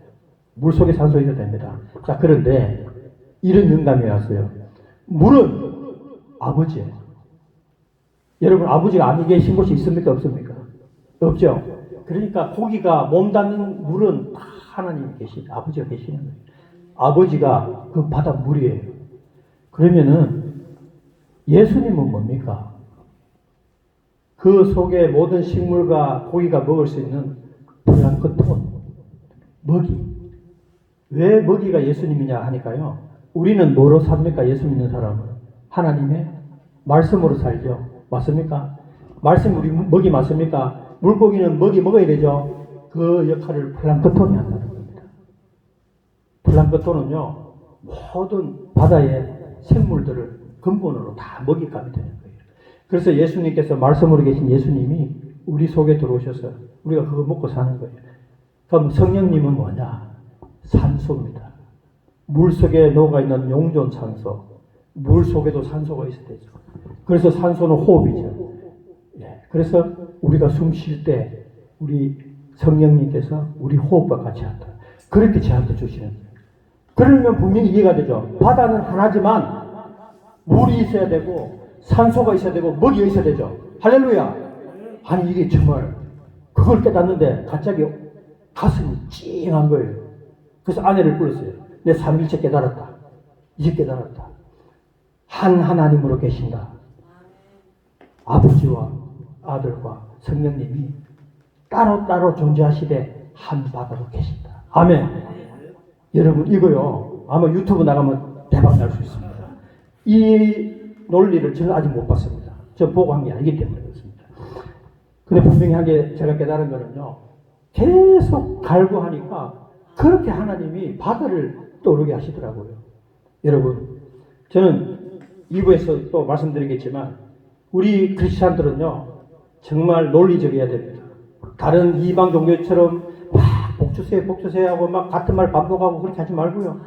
물 속에 산소 있어야 됩니다. 자, 그런데 이런 영감이 왔어요. 물은 아버지예요. 여러분 아버지가 안 계신 곳이 있습니까? 없습니까? 없죠. 그러니까 고기가 몸 닿는 물은 다 하나님이 아버지가 계시는 거예요. 아버지가 그 바닷물이에요. 그러면은 예수님은 뭡니까? 그 속에 모든 식물과 고기가 먹을 수 있는 플랑크톤, 먹이. 왜 먹이가 예수님이냐 하니까요. 우리는 뭐로 삽니까? 예수 믿는 사람은 하나님의 말씀으로 살죠. 맞습니까? 말씀 우리 먹이 맞습니까? 물고기는 먹이 먹어야 되죠. 그 역할을 플랑크톤이 한다는 겁니다. 플랑크톤은요, 모든 바다의 생물들을 근본으로 다 먹잇감이 되는 거예요. 그래서 예수님께서 말씀으로 계신 예수님이 우리 속에 들어오셔서 우리가 그거 먹고 사는 거예요. 그럼 성령님은 뭐냐? 산소입니다. 물 속에 녹아있는 용존 산소. 물 속에도 산소가 있어야 되죠. 그래서 산소는 호흡이죠. 예. 그래서 우리가 숨 쉴 때 우리 성령님께서 우리 호흡과 같이 한다. 그렇게 저한테 주시는 거예요. 그러면 분명히 이해가 되죠. 바다는 하나지만 물이 있어야 되고 산소가 있어야 되고 먹이가 있어야 되죠. 할렐루야. 아니 이게 정말 그걸 깨닫는데 갑자기 가슴이 찡한 거예요. 그래서 아내를 불렀어요. 내 삼일째 깨달았다. 이제 깨달았다. 한 하나님으로 계신다. 아버지와 아들과 성령님이 따로따로 존재하시되 한 바다로 계신다. 아멘. 여러분 이거요. 아마 유튜브 나가면 대박 날 수 있습니다. 이 논리를 저는 아직 못 봤습니다. 저 보고 한 게 아니기 때문에 그렇습니다. 근데 분명히 한 게 제가 깨달은 거는요. 계속 갈구하니까 그렇게 하나님이 바다를 떠오르게 하시더라고요. 여러분, 저는 2부에서 또 말씀드리겠지만 우리 크리스찬들은요. 정말 논리적이어야 됩니다. 다른 이방 종교처럼 막 복주세 하고 막 같은 말 반복하고 그렇게 하지 말고요.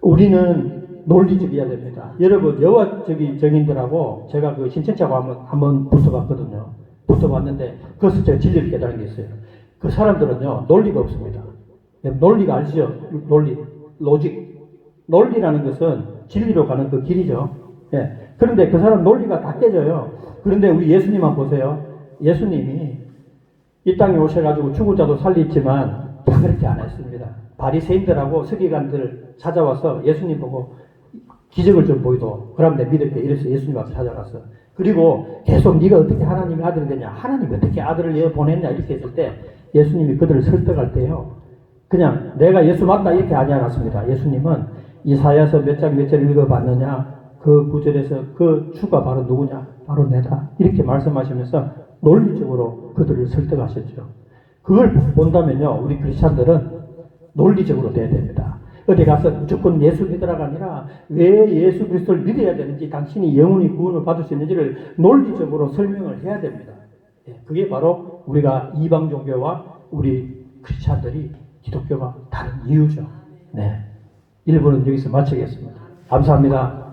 우리는 논리적이어야 됩니다. 여러분, 여호와 증인들하고 제가 그 신천지하고 한번 붙어봤거든요. 붙어봤는데 그것을 제가 진리를 깨달은 게 있어요. 그 사람들은요, 논리가 없습니다. 논리가 아시죠? 논리, 로직. 논리라는 것은 진리로 가는 그 길이죠. 예. 그런데 그 사람 논리가 다 깨져요. 그런데 우리 예수님만 보세요. 예수님이 이 땅에 오셔가지고 죽은 자도 살리지만 다 그렇게 안 했습니다. 바리새인들하고 서기관들 찾아와서 예수님 보고 기적을 좀 보이도 그럼 내 믿을게 이래서 예수님 앞에 찾아갔어. 그리고 계속 네가 어떻게 하나님의 아들이 되냐, 하나님이 어떻게 아들을 보냈냐 이렇게 했을 때 예수님이 그들을 설득할 때요, 그냥 내가 예수 맞다 이렇게 하지 않았습니다. 예수님은 이사야서 몇 장 읽어봤느냐, 그 구절에서 그 주가 바로 누구냐, 바로 내다 이렇게 말씀하시면서 논리적으로 그들을 설득하셨죠. 그걸 본다면요, 우리 크리스찬들은 논리적으로 돼야 됩니다. 어디 가서 무조건 예수 믿으라가 아니라 왜 예수 그리스도를 믿어야 되는지, 당신이 영원히 구원을 받을 수 있는지를 논리적으로 설명을 해야 됩니다. 그게 바로 우리가 이방 종교와 우리 크리스찬들이 기독교가 다른 이유죠. 네. 1부는 여기서 마치겠습니다. 감사합니다.